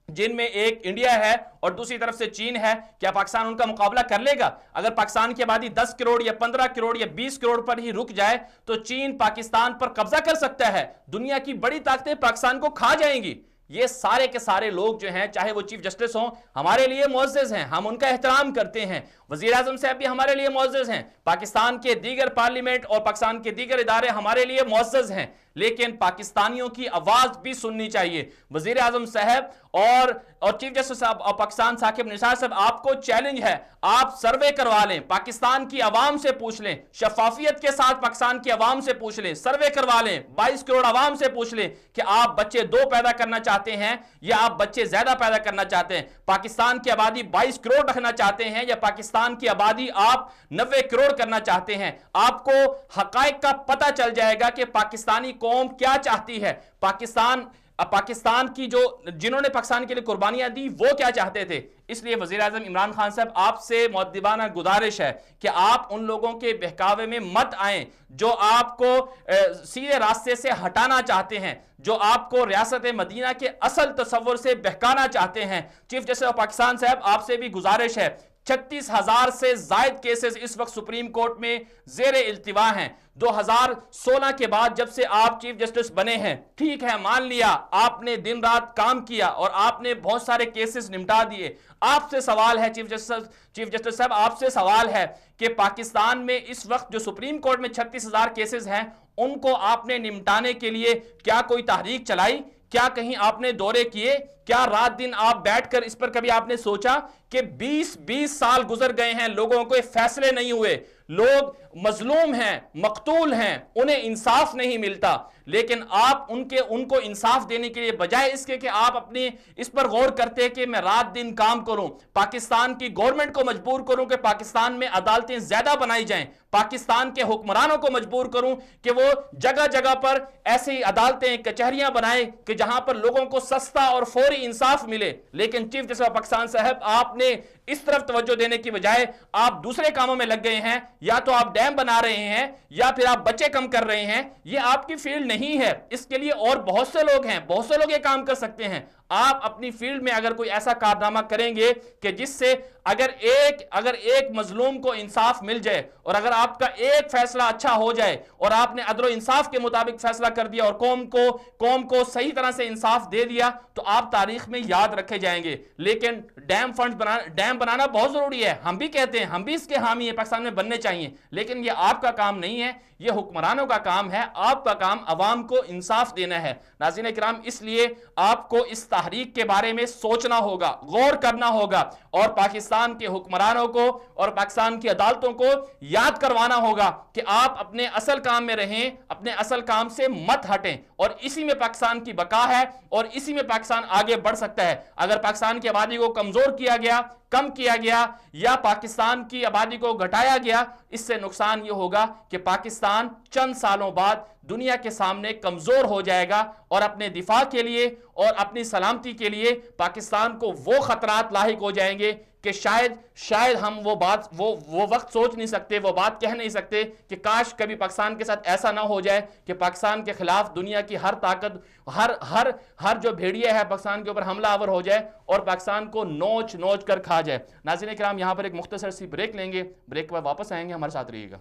Speaker 1: جن میں ایک انڈیا ہے اور دوسری طرف سے چین ہے، کیا پاکستان ان کا مقابلہ کر لے گا؟ اگر پاکستان کی آبادی 10 کروڑ یا 15 کروڑ یا 20 کروڑ پر ہی رک جائے تو چین پاکستان پر قبضہ کر سکتا ہے. دنیا کی بڑی طاقتیں پاکستان کو کھا جائیں گی. یہ سارے کے سارے لوگ جو ہیں، چاہے وہ چیف جسٹس ہوں، ہمارے لیے معزز ہیں، ہم ان کا احترام کرتے ہیں. وزیر اعظم صاحب بھی ہمارے لیے معزز ہیں. پاکستان کے دیگر پارلیمنٹ اور پاکستان کے دیگر ادارے ہمارے لیے معزز ہیں، لیکن پاکستانیوں کی آواز بھی سننی چاہیے. وزیر اعظم صاحب اور چیف جسٹس صاحب اور پاکستان ثاقب نثار صاحب، آپ کو چیلنج ہے، آپ سروے کروا لیں، پاکستان کی عوام سے پوچھ لیں، شفافیت کے ساتھ پاکستان کی عوام سے پوچھ لیں، سروے کروا لیں، 22 کروڑ عوام سے پوچھ لیں کہ آپ بچے 2 پیدا کرنا چاہتے ہیں یا آپ بچے زیادہ پیدا کرنا چاہتے ہیں. پاکستان کی آبادی 22 کروڑ رکھنا چاہتے ہیں یا پاکستان کی آبادی آپ 90 کروڑ کرنا چاہتے ہیں؟ آپ کو حقائق کا پتہ چل جائے گا کہ پاکستانی قوم کیا چاہتی ہے. پاکستان کی جنہوں نے پاکستان کے لیے قربانیاں دی وہ کیا چاہتے تھے. اس لیے وزیر اعظم عمران خان صاحب، آپ سے مؤدبانہ گزارش ہے کہ آپ ان لوگوں کے بہکاوے میں مت آئیں جو آپ کو سیدھے راستے سے ہٹانا چاہتے ہیں، جو آپ کو ریاست مدینہ کے اصل تصور سے بہکانا چاہتے ہیں. چیف جسٹس آف پاکستان صاحب، آپ سے بھی گزارش ہے، 36,000 سے زائد کیسز اس وقت سپریم کورٹ میں زیر التوا ہیں. 2016 کے بعد جب سے آپ چیف جسٹس بنے ہیں، ٹھیک ہے مان لیا آپ نے دن رات کام کیا اور آپ نے بہت سارے کیسز نمٹا دیے. آپ سے سوال ہے چیف جسٹس صاحب، آپ سے سوال ہے کہ پاکستان میں اس وقت جو سپریم کورٹ میں 36,000 کیسز ہیں ان کو آپ نے نمٹانے کے لیے کیا کوئی تحریک چلائی؟ کیا کہیں آپ نے دورے کیے؟ کیا رات دن آپ بیٹھ کر اس پر کبھی آپ نے سوچا کہ 20 سال گزر گئے ہیں، لوگوں کو فیصلے نہیں ہوئے، لوگ مظلوم ہیں، مقتول ہیں، انہیں انصاف نہیں ملتا، لیکن آپ ان کو انصاف دینے کے لیے بجائے اس کے کہ آپ اپنی اس پر غور کرتے کہ میں رات دن کام کروں، پاکستان کی گورنمنٹ کو مجبور کروں کہ پاکستان میں عدالتیں زیادہ بنائی جائیں، پاکستان کے حکمرانوں کو مجبور کروں کہ وہ جگہ جگہ پر ایسی عدالتیں، کچہریاں بنائیں کہ جہاں پر لوگوں کو سستا اور فوری انصاف ملے. لیکن چیف جسٹس آف پاکستان صاحب، آپ نے اس طرف توجہ دینے کی بجائے آپ دوسرے کاموں میں لگ گئے ہیں. یا تو آپ ڈیم بنا رہے ہیں یا پھر آپ بچے کم کر رہے ہیں. یہ آپ کی فیلڈ نہیں ہے، اس کے لیے اور بہت سے لوگ ہیں، بہت سے لوگ یہ کام کر سکتے ہیں. آپ اپنی فیلڈ میں اگر کوئی ایسا کارنامہ کریں گے کہ جس سے اگر ایک مظلوم کو انصاف مل جائے اور اگر آپ کا ایک فیصلہ اچھا ہو جائے اور آپ نے عدل و انصاف کے مطابق فیصلہ کر دیا اور قوم کو صحیح طرح سے انصاف دے دیا تو آپ تاریخ میں یاد رکھے جائیں گے. لیکن ڈیم بنانا بہت ضروری ہے، ہم بھی کہتے ہیں، ہم بھی اس کے حامی ہیں، پاکستان میں بننے چاہیے، لیکن یہ آپ کا کام نہیں ہے، یہ حکمرانوں کا کام ہے. آپ کا کام عوام کو انصاف دینا ہے. ناظرین کرام، اس لیے آپ کو اس تحریک کے بارے میں سوچنا ہوگا، غور کرنا ہوگا اور پاکستان کے حکمرانوں کو اور پاکستان کی عدالتوں کو یاد کروانا ہوگا کہ آپ اپنے اصل کام میں رہیں، اپنے اصل کام سے مت ہٹیں اور اسی میں پاکستان کی بقا ہے اور اسی میں پاکستان آگے بڑھ سکتا ہے. اگر پاکستان کی آبادی کو کمزور کیا گیا، کم کیا گیا یا پاکستان کی آبادی کو گھٹایا گیا، اس سے نقصان یہ ہوگا کہ پاکستان چند سالوں بعد دنیا کے سامنے کمزور ہو جائے گا اور اپنے دفاع کے لیے اور اپنی سلامتی کے لیے پاکستان کو وہ خطرات لاحق ہو جائیں گے کہ شاید ہم وہ وقت سوچ نہیں سکتے، وہ بات کہہ نہیں سکتے کہ کاش کبھی پاکستان کے ساتھ ایسا نہ ہو جائے کہ پاکستان کے خلاف دنیا کی ہر طاقت، ہر جو بھیڑیا ہے پاکستان کے اوپر حملہ آور ہو جائے اور پاکستان کو نوچ کر کھا جائے. ناظرین کرام، یہاں پر ایک مختصر سی بریک لیں گے، بریک کے بعد واپس آئیں گے، ہمارے ساتھ رہیے گا.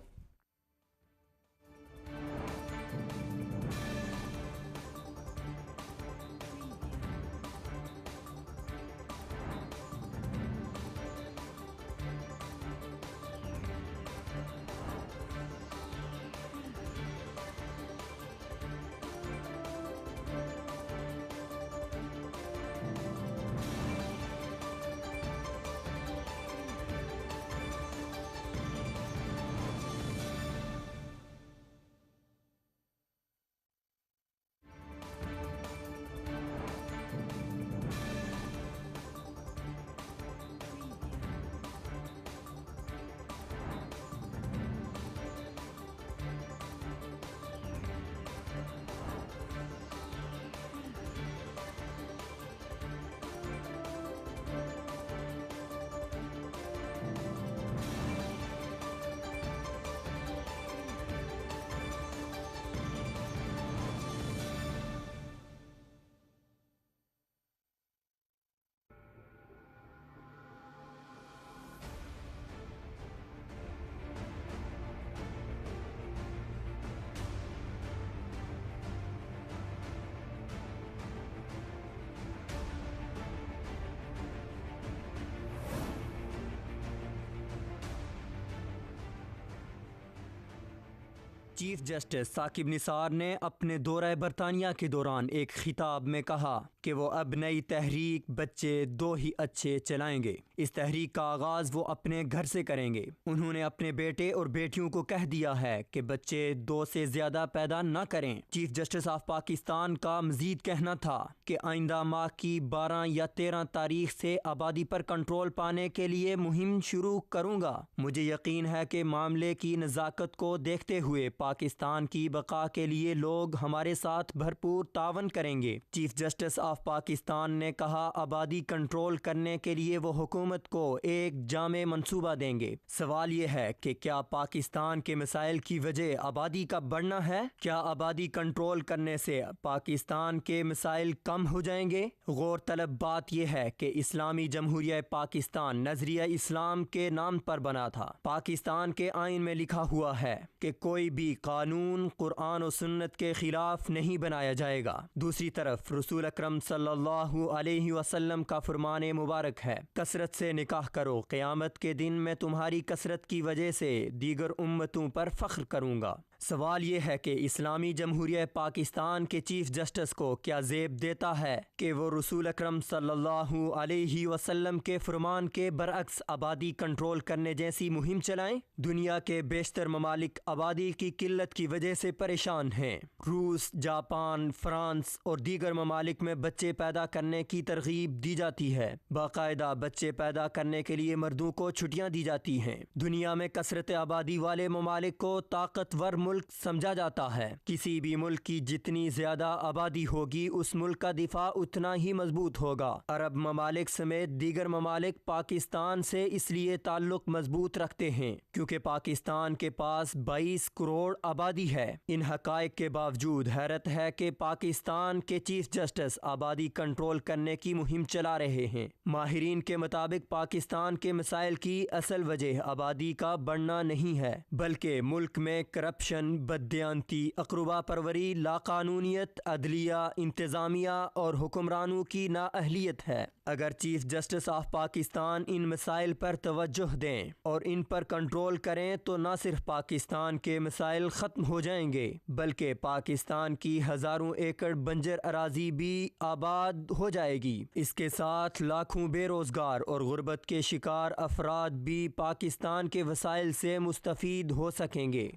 Speaker 3: چیف جسٹس ثاقب نثار نے اپنے دورہ برطانیہ کے دوران ایک خطاب میں کہا کہ وہ اب نئی تحریک بچے دو ہی اچھے چلائیں گے۔ اس تحریک کا آغاز وہ اپنے گھر سے کریں گے۔ انہوں نے اپنے بیٹے اور بیٹیوں کو کہہ دیا ہے کہ بچے 2 سے زیادہ پیدا نہ کریں۔ چیف جسٹس آف پاکستان کا مزید کہنا تھا کہ آئندہ ماہ کی 12 یا 13 تاریخ سے آبادی پر کنٹرول پانے کے لیے مہم شروع کروں گا۔ مجھے یقین ہے کہ معاملے کی نزاکت کو دیکھتے ہوئے پاکستان کی بقا کے لیے لوگ ہمارے ساتھ بھرپور تعاون کریں گے۔ چیف جسٹس آف پاکستان نے کہا آبادی کنٹرول کرنے کے لیے وہ حکومت کو ایک جامع منصوبہ دیں گے۔ سوال یہ ہے کہ کیا پاکستان کے مسائل کی وجہ آبادی کا بڑھنا ہے؟ کیا آبادی کنٹرول کرنے سے پاکستان کے مسائل کم ہو جائیں گے؟ غور طلب بات یہ ہے کہ اسلامی جمہوریہ پاکستان نظریہ اسلام کے نام پر بنا تھا۔ پاکستان کے آئین میں لکھا ہوا ہے کہ کوئی بھی قانون قرآن و سنت کے خلاف نہیں بنایا جائے گا۔ دوسری طرف رسول اکرم صلی اللہ علیہ وسلم کا فرمان مبارک ہے، کثرت سے نکاح کرو، قیامت کے دن میں تمہاری کثرت کی وجہ سے دیگر امتوں پر فخر کروں گا۔ سوال یہ ہے کہ اسلامی جمہوریہ پاکستان کے چیف جسٹس کو کیا زیب دیتا ہے کہ وہ رسول اکرم صلی اللہ علیہ وسلم کے فرمان کے برعکس آبادی کنٹرول کرنے جیسی مہم چلائیں؟ دنیا کے بیشتر ممالک آبادی کی قلت کی وجہ سے پریشان ہیں۔ روس، جاپان، فرانس اور دیگر ممالک میں بچے پیدا کرنے کی ترغیب دی جاتی ہے۔ باقاعدہ بچے پیدا کرنے کے لیے مردوں کو چھٹیاں دی جاتی ہیں۔ دنیا میں کثرت آبادی والے ممالک کو طاقتور ملک سمجھا جاتا ہے۔ کسی بھی ملک کی جتنی زیادہ آبادی ہوگی اس ملک کا دفاع اتنا ہی مضبوط ہوگا۔ عرب ممالک سمیت دیگر ممالک پاکستان سے اس لیے تعلق مضبوط رکھتے ہیں کیونکہ پاکستان کے پاس 22 کروڑ آبادی ہے۔ ان حقائق کے باوجود حیرت ہے کہ پاکستان کے چیف جسٹس آبادی کنٹرول کرنے کی مہم چلا رہے ہیں۔ ماہرین کے مطابق پاکستان کے مسائل کی اصل وجہ آبادی کا بڑھنا نہیں ہے بلکہ ملک میں کرپشن، بددیانتی، اقربا پروری، لاقانونیت، عدلیہ، انتظامیہ اور حکمرانوں کی نااہلیت ہے۔ اگر چیف جسٹس آف پاکستان ان مسائل پر توجہ دیں اور ان پر کنٹرول کریں تو نہ صرف پاکستان کے مسائل ختم ہو جائیں گے بلکہ پاکستان کی ہزاروں ایکڑ بنجر اراضی بھی آباد ہو جائے گی۔ اس کے ساتھ لاکھوں بے روزگار اور غربت کے شکار افراد بھی پاکستان کے وسائل سے مستفید ہو سکیں گے۔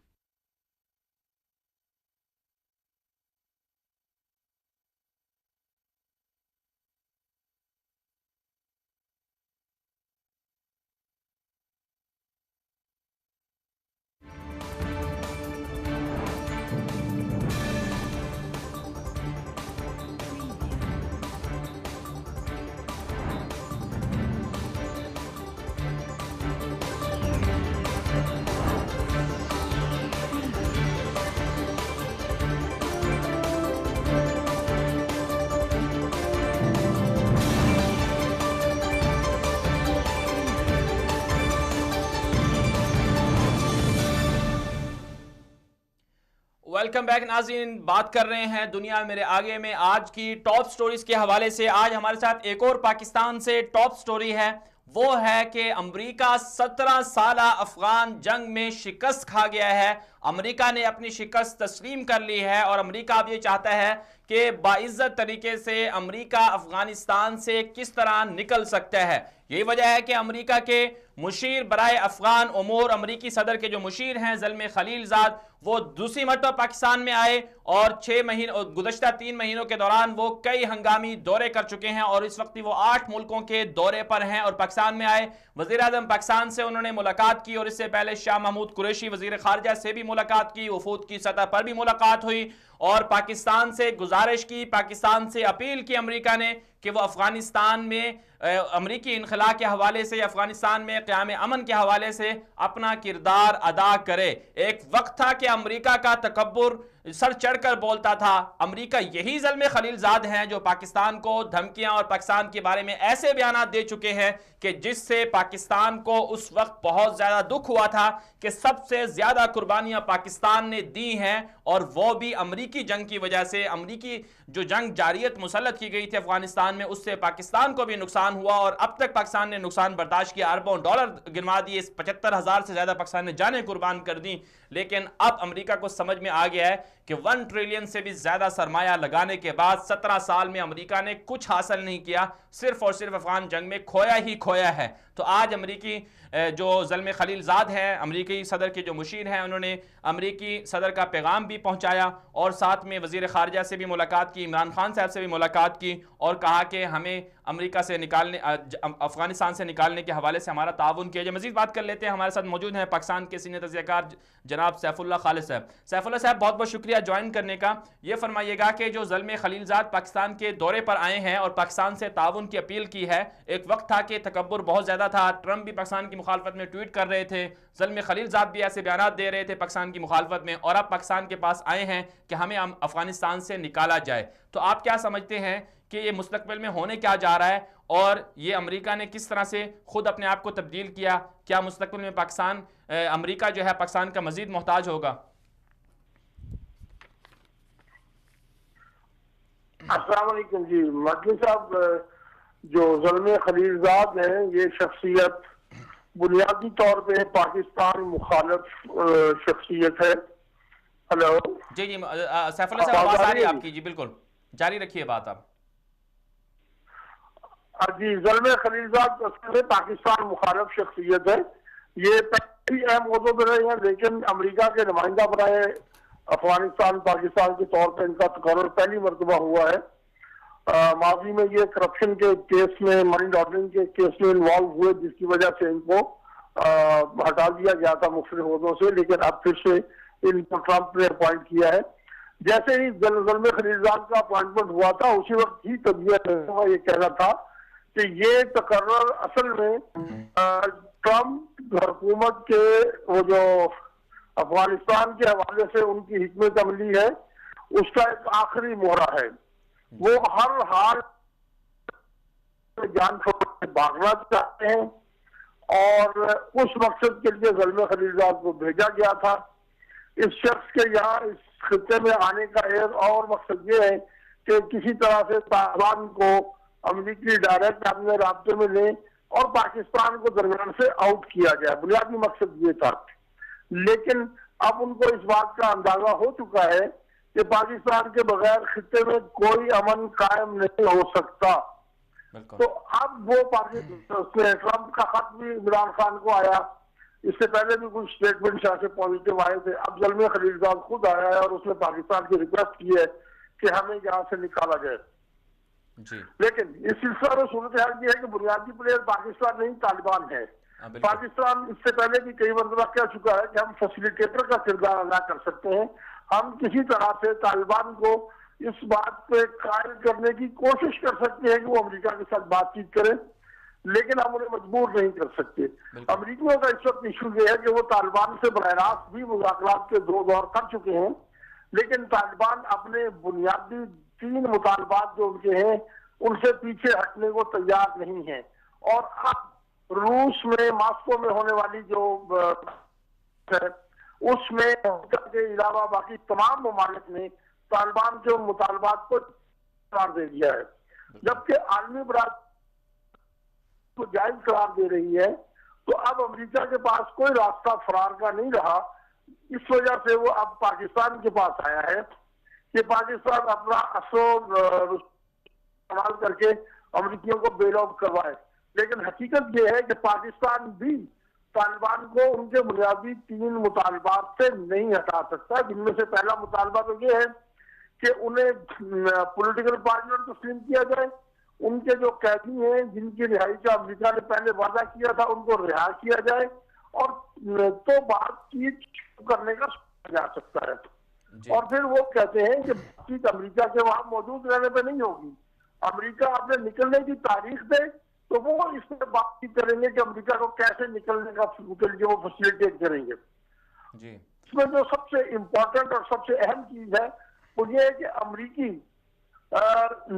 Speaker 1: ویلکم بیک ناظرین، بات کر رہے ہیں دنیا میرے آگے میں آج کی ٹاپ سٹوریز کے حوالے سے۔ آج ہمارے ساتھ ایک اور پاکستان سے ٹاپ سٹوری ہے، وہ ہے کہ امریکہ 17 سالہ افغان جنگ میں شکست کھا گیا ہے۔ امریکہ نے اپنی شکست تسلیم کر لی ہے اور امریکہ اب یہ چاہتا ہے کہ باعزت طریقے سے امریکہ افغانستان سے کس طرح نکل سکتا ہے۔ یہی وجہ ہے کہ امریکہ کے مشیر برائے افغان امور، امریکی صدر کے جو مشیر ہیں زلمے خلیل زاد، وہ دوسری مرتبہ پاکستان میں آئے اور گزشتہ 3 مہینوں کے دوران وہ کئی ہنگامی دورے کر چکے ہیں اور اس وقت وہ 8 ملکوں کے دورے پر ہیں اور پاکستان میں آئے۔ وزیر اعظم پاکستان سے انہوں نے ملاقات کی اور اس سے پہلے شاہ محمود قریشی وزیر خارجہ سے بھی ملاقات کی، وفود کی سطح پر بھی ملاقات ہوئی اور پاکستان سے گزارش کی، پاکستان سے اپیل کی امریکہ نے کہ وہ افغانستان میں امریکی انخلاء کے حوالے سے، افغانستان میں قیام امن کے حوالے سے اپنا کردار ادا کرے۔ ایک وقت تھا کہ امریکہ کا تکبر سر چڑھ کر بولتا تھا۔ امریکہ یہی زلمے خلیل زاد ہیں جو پاکستان کو دھمکیاں اور پاکستان کے بارے میں ایسے بیانات دے چکے ہیں کہ جس سے پاکستان کو اس وقت بہت زیادہ دکھ ہوا تھا کہ سب سے زیادہ قربانیاں پاکستان نے دی ہیں اور وہ بھی امریکی جنگ کی وجہ سے۔ امریکی جو جنگ جاریت مسلط کی گئی تھی افغانستان افغانستان میں اس سے پاکستان کو بھی نقصان ہوا اور اب تک پاکستان نے نقصان برداشت کیا, اربوں ڈالر گنوا دیے, 75,000 سے زیادہ پاکستان نے جانیں قربان کر دیں. لیکن اب امریکہ کو سمجھ میں آ گیا ہے کہ 1 ٹریلین سے بھی زیادہ سرمایہ لگانے کے بعد 17 سال میں امریکہ نے کچھ حاصل نہیں کیا, صرف اور صرف افغان جنگ میں کھویا ہی کھویا ہے. تو آج امریکی جو زلمے خلیل زاد ہیں, امریکی صدر کے جو مشیر ہیں, انہوں نے امریکی صدر کا پیغام بھی پہنچایا اور ساتھ میں وزیر خارجہ سے بھی ملاقات کی, عمران خان صاحب سے بھی ملاقات کی اور کہا کہ ہمیں امریکہ سے نکالنے, افغانستان سے نکالنے کے حوالے سے ہمارا تعاون کیا جائے. مزید بات کر لیتے ہیں. ہمارے ساتھ موجود ہیں پاکستان کے سینئر تجزیہ کار جناب سیف اللہ خالد صاحب. سیف اللہ صاحب, بہت بہت شکریہ جوائن کرنے کا. یہ فرمائیے گا کہ جو زلمے خلیل زاد پاکستان کے دورے پر آئے ہیں اور پاکستان سے تعاون کی اپیل کی ہے, ایک وقت تھا کہ تکبر بہت زیادہ تھا, ٹرمپ بھی پاکستان کی مخالفت میں ٹویٹ کر رہے تھے, زلمے خلیل زاد بھی ایسے بیانات دے رہے تھے پاکستان کی مخالفت میں, اور اب پاکستان کے پاس آئے ہیں کہ ہمیں افغانستان سے نکالا جائے. تو آپ کیا سمجھتے ہیں کہ یہ مستقبل میں ہونے کیا جا رہا ہے اور یہ امریکہ نے کس طرح سے خود اپنے آپ کو تبدیل کیا؟ کیا مستقبل میں پاکستان, امریکہ جو ہے پاکستان کا مزید محتاج ہوگا؟
Speaker 4: السلام علیکم. جی مدنی صاحب, جو زلمے خلیل زاد ہیں یہ شخصیت بنیادی طور پہ پاکستان مخالف شخصیت ہے. ہلو
Speaker 1: جی جی سیف اللہ صاحب, آواز آ رہی ہے آپ کی؟ جی بالکل, جاری رکھیے بات آپ.
Speaker 4: جی, زلمے خلیل زاد پاکستان مخالف شخصیت ہے. یہ پہلی اہم عہدوں پہ رہے ہیں, لیکن امریکہ کے نمائندہ بنائے افغانستان پاکستان کے طور پہ ان کا تقرر پہلی مرتبہ ہوا ہے. ماضی میں یہ کرپشن کے کیس میں, منی لانڈرنگ کے کیس میں انوالو ہوئے, جس کی وجہ سے ان کو ہٹا دیا گیا تھا مختلف عہدوں سے, لیکن اب پھر سے ان کو ٹرمپ نے اپوائنٹ کیا ہے. جیسے ہی زلمے خلیل زاد کا اپوائنٹمنٹ ہوا تھا, اسی وقت ہی طبیعت یہ کہنا تھا کہ یہ تقرر اصل میں ٹرمپ حکومت کے وہ جو افغانستان کے حوالے سے ان کی حکمت عملی ہے اس کا ایک آخری مہرہ ہے. وہ ہر حال جان چھوڑ کے بھاگنا چاہتے ہیں اور اس مقصد کے لیے زلمے خلیل زاد کو بھیجا گیا تھا. اس شخص کے یہاں اس خطے میں آنے کا ایک اور مقصد یہ ہے کہ کسی طرح سے طالبان کو امریکی ڈائریکٹ اپنے رابطے میں لیں اور پاکستان کو درمیان سے آؤٹ کیا جائے. بنیادی مقصد یہ تھا. لیکن اب ان کو اس بات کا اندازہ ہو چکا ہے کہ پاکستان کے بغیر خطے میں کوئی امن قائم نہیں ہو سکتا. تو اب وہ ٹرمپ کا خط بھی عمران خان کو آیا, اس سے پہلے بھی کچھ اسٹیٹمنٹ سے پازیٹیو آئے تھے. اب زلمے خلیل زاد خود آیا ہے اور اس نے پاکستان کی ریکویسٹ کی ہے کہ ہمیں یہاں سے نکالا جائے. لیکن اس سلسلہ میں صورتحال یہ ہے کہ بنیادی پلیئر پاکستان نہیں, طالبان ہے. پاکستان اس سے پہلے بھی کئی مرتبہ کہہ چکا ہے کہ ہم فیسیلیٹیٹر کا کردار ادا کر سکتے ہیں. ہم کسی طرح سے طالبان کو اس بات پہ قائل کرنے کی کوشش کر سکتے ہیں کہ وہ امریکہ کے ساتھ بات چیت کریں, لیکن ہم انہیں مجبور نہیں کر سکتے. امریکیوں کا اس وقت ایشو یہ ہے کہ وہ طالبان سے براہ راست بھی مذاکرات کے 2 دور کر چکے ہیں, لیکن طالبان اپنے بنیادی 3 مطالبات جو ان کے ہیں ان سے پیچھے ہٹنے کو تیار نہیں ہیں. اور اب روس میں ماسکو میں ہونے والی جو اس میں کے علاوہ باقی تمام ممالک نے طالبان کے ان مطالبات کو قرار دے دیا ہے, جبکہ عالمی برادری کو جائز قرار دے رہی ہے. تو اب امریکہ کے پاس کوئی راستہ فرار کا نہیں رہا. اس وجہ سے وہ اب پاکستان کے پاس آیا ہے کہ پاکستان اپنا اثر استعمال کر کے امریکیوں کو بیل آؤٹ کروائے. لیکن حقیقت یہ ہے کہ پاکستان بھی طالبان کو ان کے بنیادی 3 مطالبات سے نہیں ہٹا سکتا, جن میں سے پہلا مطالبہ تو یہ ہے کہ انہیں پولیٹیکل پارٹنر تسلیم کیا جائے, ان کے جو قیدی ہیں جن کی رہائی کا امریکہ نے پہلے وعدہ کیا تھا ان کو رہا کیا جائے, اور تو بات چیت کرنے کا سوچا جا سکتا ہے. اور پھر وہ کہتے ہیں کہ بات چیت امریکہ کے وہاں موجود رہنے پہ نہیں ہوگی, امریکہ اپنے نکلنے کی تاریخ دے تو وہ اس میں بات چیت کریں گے کہ امریکہ کو کیسے نکلنے کا کے لیے وہ فیسیلیٹیٹ کریں گے. اس میں جو سب سے امپورٹنٹ اور سب سے اہم چیز ہے وہ یہ ہے کہ امریکی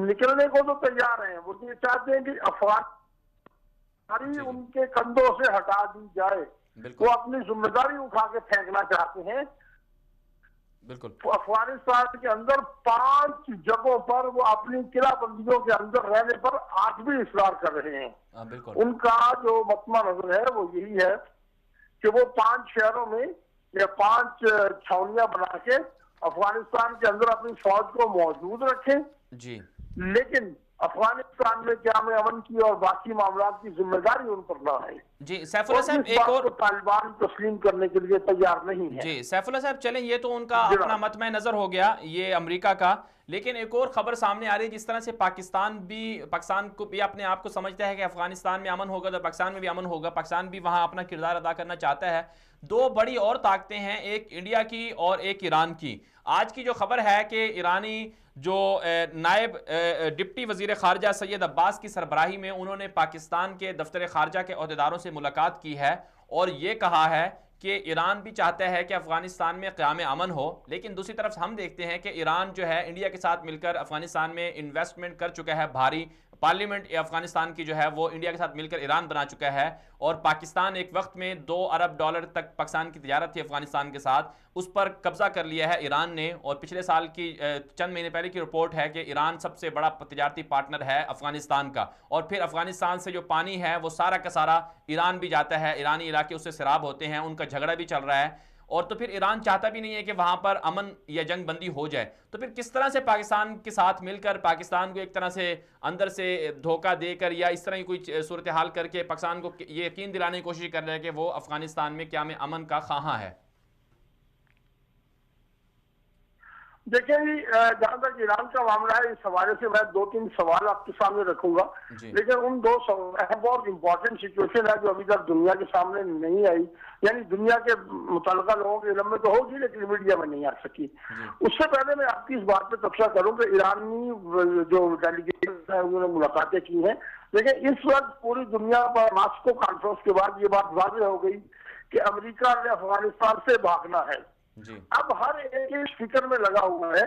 Speaker 4: نکلنے کو تو تیار ہیں, وہ یہ چاہتے ہیں کہ افغان ان کے کندھوں سے ہٹا دی جائے, وہ اپنی ذمہ داری اٹھا کے پھینکنا چاہتے ہیں.
Speaker 1: بالکل
Speaker 4: افغانستان کے اندر 5 جگہوں پر وہ اپنی قلعہ بندیوں کے اندر رہنے پر آج بھی اصرار کر رہے ہیں۔
Speaker 1: بالکل
Speaker 4: ان کا جو مطمع نظر ہے وہ یہی ہے کہ وہ 5 شہروں میں یا 5 چھاؤنیاں بنا کے افغانستان کے اندر اپنی فوج کو موجود رکھیں
Speaker 1: جی،
Speaker 4: لیکن افغانستان میں قیام امن کی اور باقی معاملات کی ذمہ داری ان پر نہ ہے۔
Speaker 1: جی سیف اللہ صاحب ایک اور
Speaker 4: طالبان تسلیم کرنے کے لیے تیار نہیں ہے۔
Speaker 1: جی سیف اللہ صاحب چلیں، یہ تو ان کا اپنا مطمع نظر ہو گیا یہ امریکہ کا، لیکن ایک اور خبر سامنے آ رہی ہے جس طرح سے پاکستان کو بھی اپنے آپ کو سمجھتا ہے کہ افغانستان میں امن ہوگا تو پاکستان میں بھی امن ہوگا، پاکستان بھی وہاں اپنا کردار ادا کرنا چاہتا ہے۔ 2 بڑی اور طاقتیں ہیں، ایک انڈیا کی اور ایک ایران کی۔ آج کی جو خبر ہے کہ ایرانی جو نائب ڈپٹی وزیر خارجہ سید عباس کی سربراہی میں انہوں نے پاکستان کے دفتر خارجہ کے عہدیداروں سے ملاقات کی ہے اور یہ کہا ہے کہ ایران بھی چاہتا ہے کہ افغانستان میں قیام امن ہو، لیکن دوسری طرف ہم دیکھتے ہیں کہ ایران جو ہے انڈیا کے ساتھ مل کر افغانستان میں انویسٹمنٹ کر چکا ہے بھاری، پارلیمنٹ افغانستان کی جو ہے وہ انڈیا کے ساتھ مل کر ایران بنا چکا ہے، اور پاکستان ایک وقت میں $2 ارب تک پاکستان کی تجارت تھی افغانستان کے ساتھ، اس پر قبضہ کر لیا ہے ایران نے، اور پچھلے سال کی چند مہینے پہلے کی رپورٹ ہے کہ ایران سب سے بڑا تجارتی پارٹنر ہے افغانستان کا، اور پھر افغانستان سے جو پانی ہے وہ سارا کا سارا ایران بھی جاتا ہے، ایرانی علاقے اس سے سیراب ہوتے ہیں، ان کا جھگڑا بھی چل رہا ہے، اور تو پھر ایران چاہتا بھی نہیں ہے کہ وہاں پر امن یا جنگ بندی ہو جائے، تو پھر کس طرح سے پاکستان کے ساتھ مل کر پاکستان کو ایک طرح سے اندر سے دھوکہ دے کر یا اس طرح کی کوئی صورتحال کر کے پاکستان کو یہ یقین دلانے کی کوشش کر رہے ہیں کہ وہ افغانستان میں قیام امن کا خواہاں ہے؟
Speaker 4: دیکھیں جی، جہاں تک ایران کا معاملہ ہے اس حوالے سے میں 2-3 سوال آپ کے سامنے رکھوں گا، لیکن ان 2 اہم اور امپورٹنٹ سچویشن ہے جو ابھی تک دنیا کے سامنے نہیں آئی، یعنی دنیا کے متعلقہ لوگوں کے علم میں تو ہوگی لیکن میڈیا میں نہیں آ سکی۔ اس سے پہلے میں آپ کی اس بات پہ تبصرہ کروں کہ ایرانی جو ڈیلیگیشن ہے انہوں نے ملاقاتیں کی ہیں، لیکن اس وقت پوری دنیا پر ماسکو کانفرنس کے بعد یہ بات واضح ہو گئی کہ امریکہ نے افغانستان سے بھاگنا ہے۔ اب ہر ایک اس فکر میں لگا ہوا ہے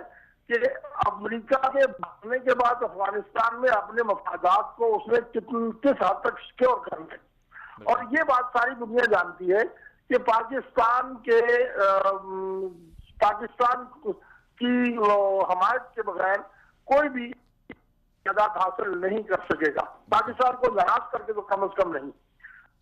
Speaker 4: کہ امریکہ کے بھاگنے کے بعد افغانستان میں اپنے مفادات کو اس نے کس حد تک سیکیور کرنا ہے، اور یہ بات ساری دنیا جانتی ہے کہ پاکستان کی حمایت کے بغیر کوئی بھی تعداد حاصل نہیں کر سکے گا، پاکستان کو ناراض کر کے تو کم از کم نہیں۔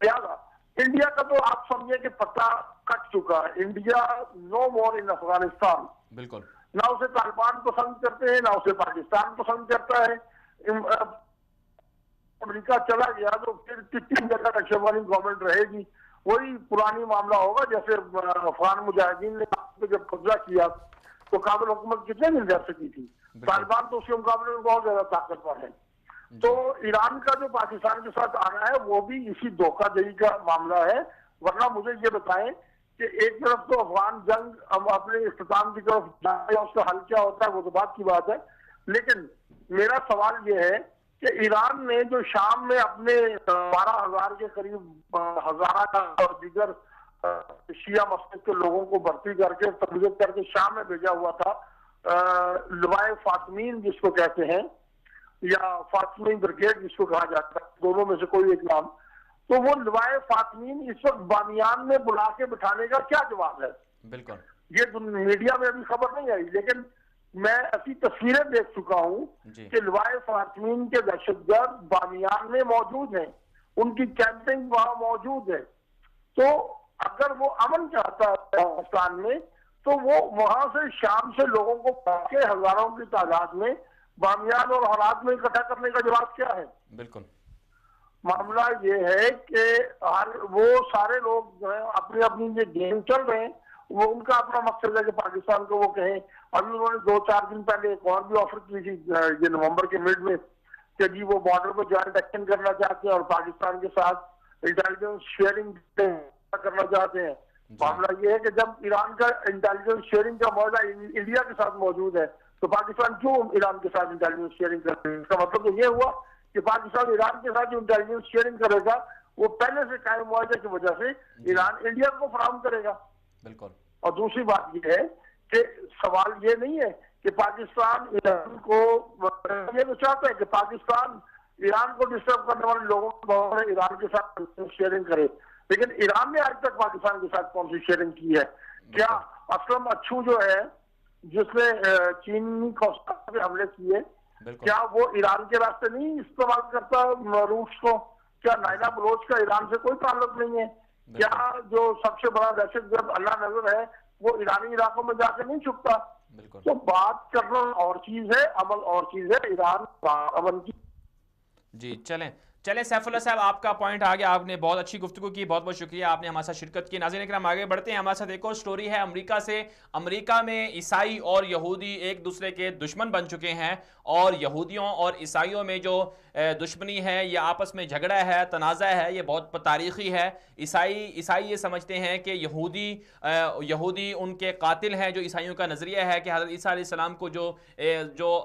Speaker 4: لہٰذا انڈیا کا تو آپ سمجھیں کہ پتہ کٹ چکا ہے، انڈیا نو مور ان افغانستان،
Speaker 1: بالکل
Speaker 4: نہ اسے طالبان پسند کرتے ہیں نہ اسے پاکستان پسند کرتا ہے۔ امریکہ چلا گیا تو پھر 3 جگہ نقشبانی گورنمنٹ رہے گی، وہی پرانی معاملہ ہوگا جیسے افغان مجاہدین نے جب قبضہ کیا تو کابل حکومت کتنے دن رہ سکی تھی، طالبان تو اس کے مقابلے میں بہت زیادہ طاقتور ہے۔ تو ایران کا جو پاکستان کے ساتھ آنا ہے وہ بھی اسی دھوکہ دہی کا معاملہ ہے، ورنہ مجھے یہ بتائیں کہ ایک طرف تو افغان جنگ اپنے اختتام کی طرف جائے، اس کا حل کیا ہوتا ہے وہ تو بات کی بات ہے، لیکن میرا سوال یہ ہے کہ ایران نے جو شام میں اپنے 12,000 کے قریب ہزارہ اور دیگر شیعہ مسلک کے لوگوں کو بھرتی کر کے تربیت کر کے شام میں بھیجا ہوا تھا، لوائے فاطمین جس کو کہتے ہیں یا فاطمی بریگیڈ جس کو کہا جاتا ہے، دونوں میں سے کوئی ایک نام، تو وہ لوائے فاطمین اس وقت بامیان میں بلا کے بٹھانے کا کیا جواب ہے؟
Speaker 1: بالکل
Speaker 4: یہ میڈیا میں ابھی خبر نہیں آئی، لیکن میں ایسی تصویریں دیکھ چکا ہوں کہ لوائے فاطمین کے دہشت گرد بامیان میں موجود ہیں، ان کی کیمپنگ وہاں موجود ہے، تو اگر وہ امن چاہتا ہے پاکستان میں تو وہ وہاں سے شام سے لوگوں کو کے ہزاروں کی تعداد میں بامیان اور حالات میں اکٹھا کرنے کا جواب کیا ہے؟
Speaker 1: بالکل
Speaker 4: معاملہ یہ ہے کہ وہ سارے لوگ جو ہیں اپنی اپنی جو گیم چل رہے ہیں وہ ان کا اپنا مقصد ہے کہ پاکستان کو وہ کہیں، ابھی انہوں نے 2-4 دن پہلے ایک اور بھی آفر کی تھی یہ نومبر کے مڈ میں کہ جی وہ بارڈر پہ جوائنٹ ایکشن کرنا چاہتے ہیں اور پاکستان کے ساتھ انٹیلیجنس شیئرنگ کرنا چاہتے ہیں۔ معاملہ یہ ہے کہ جب ایران کا انٹیلیجنس شیئرنگ کا معاہدہ انڈیا کے ساتھ موجود ہے تو پاکستان کیوں ایران کے ساتھ انٹیلیجنس شیئرنگ کرتے ہیں؟ اس کا مطلب تو یہ ہوا کہ پاکستان ایران کے ساتھ جو انٹیلیجنس شیئرنگ کرے گا وہ پہلے سے قائم معاہدے کی وجہ سے ایران انڈیا کو فراہم کرے گا۔
Speaker 1: بالکل۔
Speaker 4: اور دوسری بات یہ ہے کہ سوال یہ نہیں ہے کہ پاکستان ایران کو یہ تو چاہتا ہے کہ پاکستان ایران کو ڈسٹرب کرنے والے لوگوں کو ایران کے ساتھ شیئرنگ کرے، لیکن ایران نے آج تک پاکستان کے ساتھ کون سی شیئرنگ کی ہے؟ کیا اسلم اچھو جو ہے جس نے چینی قوسوں پہ حملے کیے،
Speaker 1: بالکل
Speaker 4: کیا وہ ایران کے راستے نہیں استعمال کرتا روس کو؟ کیا نائنا بلوچ کا ایران سے کوئی تعلق نہیں ہے؟ کیا جو سب سے بڑا دہشت گرد اللہ نظر ہے وہ ایرانی علاقوں میں جا کے نہیں چھپتا؟
Speaker 1: بالکل
Speaker 4: تو بات کرنا اور چیز ہے، عمل اور چیز ہے. ایران امن کی.
Speaker 1: جی چلیں سیف اللہ صاحب، آپ کا پوائنٹ آ گیا، آپ نے بہت اچھی گفتگو کی، بہت بہت شکریہ، آپ نے ہمارے ساتھ شرکت کی. ناظرین کرام آگے بڑھتے ہیں، ہمارے ساتھ ایک اور سٹوری ہے امریکہ سے. امریکہ میں عیسائی اور یہودی ایک دوسرے کے دشمن بن چکے ہیں، اور یہودیوں اور عیسائیوں میں جو دشمنی ہے، یہ آپس میں جھگڑا ہے، تنازع ہے، یہ بہت تاریخی ہے. عیسائی یہ سمجھتے ہیں کہ یہودی ان کے قاتل ہیں. جو عیسائیوں کا نظریہ ہے کہ حضرت عیسیٰ علیہ السلام کو جو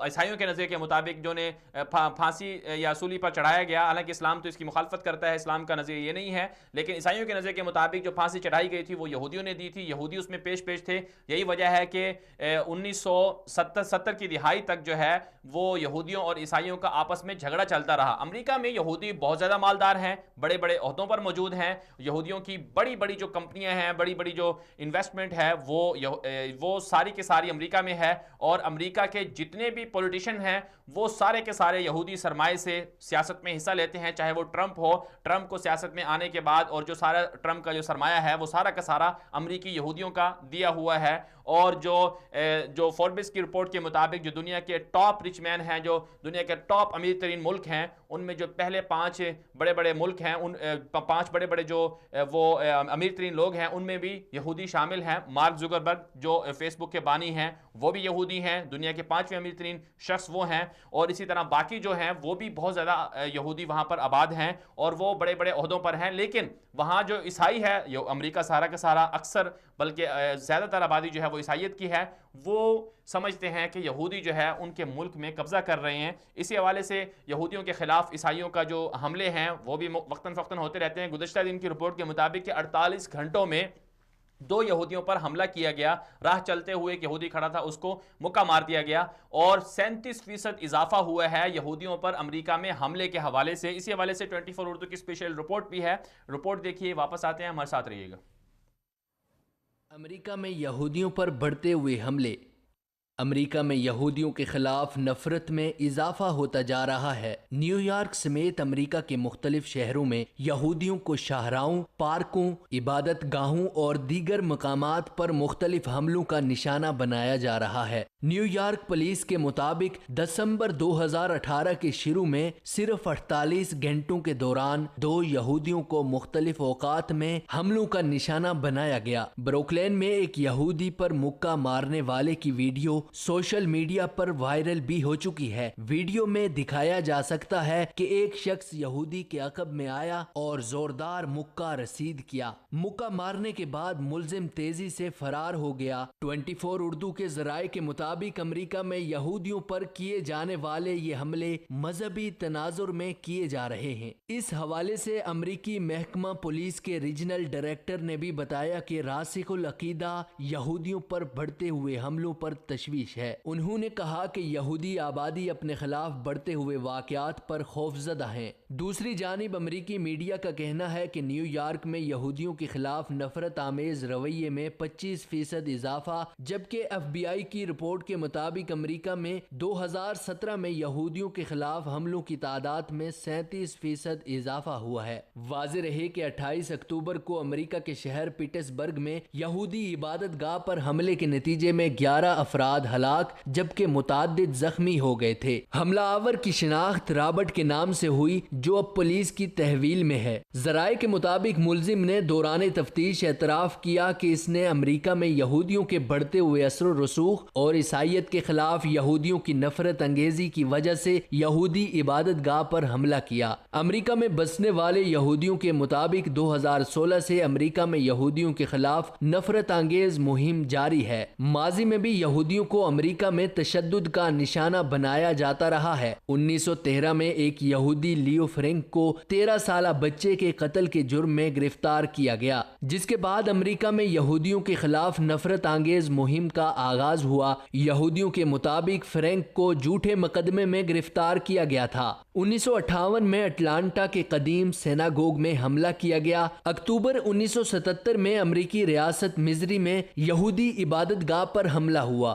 Speaker 1: عیسائیوں کے نظریے کے مطابق جو نے پھانسی یا سولی پر چڑھایا گیا، حالانکہ اسلام تو اس کی مخالفت کرتا ہے، اسلام کا نظریہ یہ نہیں ہے، لیکن عیسائیوں کے نظریے کے مطابق جو پھانسی چڑھائی گئی تھی وہ یہودیوں نے دی تھی، یہودی اس میں پیش تھے. یہی وجہ ہے کہ 1970 کی دہائی تک جو ہے وہ یہودیوں اور عیسائیوں کا آپس میں جھگڑا چلتا رہا. امریکہ میں یہودی بہت زیادہ مالدار ہیں، بڑے بڑے عہدوں پر موجود ہیں. یہودیوں کی بڑی بڑی جو کمپنیاں ہیں، بڑی بڑی جو انویسٹمنٹ ہے وہ ساری کے ساری امریکہ میں ہے. اور امریکہ کے جتنے بھی پولیٹیشین ہیں وہ سارے کے سارے یہودی سرمائے سے سیاست میں حصہ لیتے ہیں، چاہے وہ ٹرمپ ہو. ٹرمپ کو سیاست میں آنے کے بعد اور جو سارا ٹرمپ کا جو سرمایہ ہے وہ سارا کا سارا امریکی یہودیوں کا دیا ہوا ہے. اور جو فوربس کی رپورٹ کے مطابق جو دنیا کے ٹاپ رچ مین ہیں، جو دنیا کے ٹاپ امیر ترین ملک ہیں، ان میں جو پہلے 5 بڑے بڑے ملک ہیں، ان 5 بڑے بڑے جو وہ امیر ترین لوگ ہیں، ان میں بھی یہودی شامل ہیں. مارک زکربرگ جو فیس بک کے بانی ہیں وہ بھی یہودی ہیں، دنیا کے 5ویں امیر ترین شخص وہ ہیں. اور اسی طرح باقی جو ہیں وہ بھی بہت زیادہ یہودی وہاں پر آباد ہیں اور وہ بڑے بڑے عہدوں پر ہیں. لیکن وہاں جو عیسائی ہے، امریکہ سارا کا سارا اکثر بلکہ زیادہ تر آبادی جو ہے وہ عیسائیت کی ہے، وہ سمجھتے ہیں کہ یہودی جو ہے ان کے ملک میں قبضہ کر رہے ہیں. اسی حوالے سے یہودیوں کے خلاف عیسائیوں کا جو حملے ہیں وہ بھی وقتاً فوقتاً ہوتے رہتے ہیں. گزشتہ دن کی رپورٹ کے مطابق کہ 48 گھنٹوں میں 2 یہودیوں پر حملہ کیا گیا. راہ چلتے ہوئے ایک یہودی کھڑا تھا، اس کو مکہ مار دیا گیا. اور 37% اضافہ ہوا ہے یہودیوں پر امریکہ میں حملے کے حوالے سے. اسی حوالے سے 24 اردو کی اسپیشل رپورٹ بھی ہے، رپورٹ دیکھیے. واپس آتے ہیں، ہمارے ساتھ رہیے گا.
Speaker 5: امریکہ میں یہودیوں پر بڑھتے ہوئے حملے. امریکہ میں یہودیوں کے خلاف نفرت میں اضافہ ہوتا جا رہا ہے. نیو یارک سمیت امریکہ کے مختلف شہروں میں یہودیوں کو شاہراہوں، پارکوں، عبادت گاہوں اور دیگر مقامات پر مختلف حملوں کا نشانہ بنایا جا رہا ہے. نیو یارک پولیس کے مطابق دسمبر 2018 کے شروع میں صرف 48 گھنٹوں کے دوران 2 یہودیوں کو مختلف اوقات میں حملوں کا نشانہ بنایا گیا. بروکلین میں ایک یہودی پر مکہ مارنے والے کی ویڈیو سوشل میڈیا پر وائرل بھی ہو چکی ہے. ویڈیو میں دکھایا جا سکتا ہے کہ ایک شخص یہودی کے عقب میں آیا اور زوردار مکہ رسید کیا. مکہ مارنے کے بعد ملزم تیزی سے فرار ہو گیا. 24 اردو کے ذرائع کے مطابق امریکہ میں یہودیوں پر کیے جانے والے یہ حملے مذہبی تناظر میں کیے جا رہے ہیں. اس حوالے سے امریکی محکمہ پولیس کے ریجنل ڈائریکٹر نے بھی بتایا کہ راسخ العقیدہ یہودیوں پر بڑھتے ہوئے حملوں پر تشویش ہے. انہوں نے کہا کہ یہودی آبادی اپنے خلاف بڑھتے ہوئے واقعات پر خوفزدہ ہیں. دوسری جانب امریکی میڈیا کا کہنا ہے کہ نیو یارک میں یہودیوں کے خلاف نفرت آمیز رویے میں 25% اضافہ، جبکہ FBI کی رپورٹ کے مطابق امریکہ میں 2017 میں یہودیوں کے خلاف حملوں کی تعداد میں 37% اضافہ ہوا ہے. واضح رہے کہ 28 اکتوبر کو امریکہ کے شہر پیٹرزبرگ میں یہودی عبادت گاہ پر حملے کے نتیجے میں 11 افراد ہلاک جبکہ متعدد زخمی ہو گئے تھے. حملہ آور کی شناخت رابرٹ کے نام سے ہوئی جو اب پولیس کی تحویل میں ہے. ذرائع کے مطابق ملزم نے دوران تفتیش اعتراف کیا کہ اس نے امریکہ میں یہودیوں کے بڑھتے ہوئے اثر و رسوخ اور عیسائیت کے خلاف یہودیوں کی نفرت انگیزی کی وجہ سے یہودی عبادت گاہ پر حملہ کیا. امریکہ میں بسنے والے یہودیوں کے مطابق 2016 سے امریکہ میں یہودیوں کے خلاف نفرت انگیز مہم جاری ہے. ماضی میں بھی یہودیوں کو امریکہ میں تشدد کا نشانہ بنایا جاتا رہا ہے. 1913 میں ایک یہودی لیو فرینک کو 13 سالہ بچے کے قتل کے جرم میں گرفتار کیا گیا، جس کے بعد امریکہ میں یہودیوں کے خلاف نفرت انگیز مہم کا آغاز ہوا. یہودیوں کے مطابق فرینک کو جھوٹے مقدمے میں گرفتار کیا گیا تھا. 1958 میں اٹلانٹا کے قدیم سیناگوگ میں حملہ کیا گیا. اکتوبر 1977 میں امریکی ریاست مزری میں یہودی عبادت گاہ پر حملہ ہوا.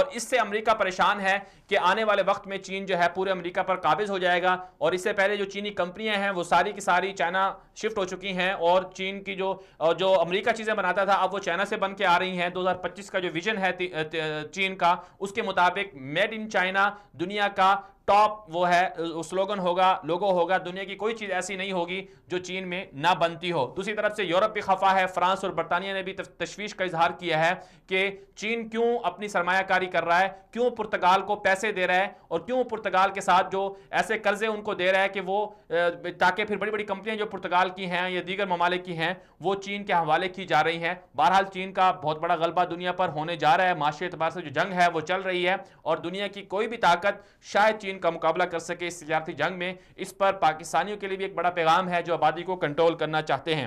Speaker 1: اور اس سے امریکہ پریشان ہے کہ آنے والے وقت میں چین جو ہے پورے امریکہ پر قابض ہو جائے گا، اور اس سے پہلے جو چینی کمپنیاں ہیں وہ ساری کی ساری چائنا شفٹ ہو چکی ہیں، اور چین کی جو امریکہ چیزیں بناتا تھا اب وہ چائنا سے بن کے آ رہی ہیں۔ 2025 کا جو ویژن ہے چین کا، اس کے مطابق میڈ ان چائنا دنیا کا ٹاپ وہ ہے سلوگن ہوگا، لوگو ہوگا، دنیا کی کوئی چیز ایسی نہیں ہوگی جو چین میں نہ بنتی ہو۔ دوسری طرف سے یورپ بھی خفا ہے، فرانس اور برطانیہ نے بھی تشویش کا اظہار کیا ہے کہ چین کیوں اپنی سرمایہ کاری کر رہا ہے، کیوں پرتگال کو پیسے دے رہا ہے، اور کیوں پرتگال کے ساتھ جو ایسے قرضے ان کو دے رہا ہے کہ وہ تاکہ پھر بڑی بڑی کمپنیاں جو پرتگال کی ہیں یا دیگر ممالک کی ہیں وہ چین کے حوالے کی جا رہی ہیں۔ بہرحال چین کا بہت بڑا غلبہ دنیا پر ہونے جا رہا ہے، معاشی اعتبار سے جو جنگ ہے وہ چل رہی ہے، اور دنیا کی کوئی بھی طاقت شاید چین کا مقابلہ کر سکے اس تجارتی جنگ میں۔ اس پر پاکستانیوں کے لیے بھی ایک بڑا پیغام ہے جو آبادی کو کنٹرول کرنا چاہتے ہیں۔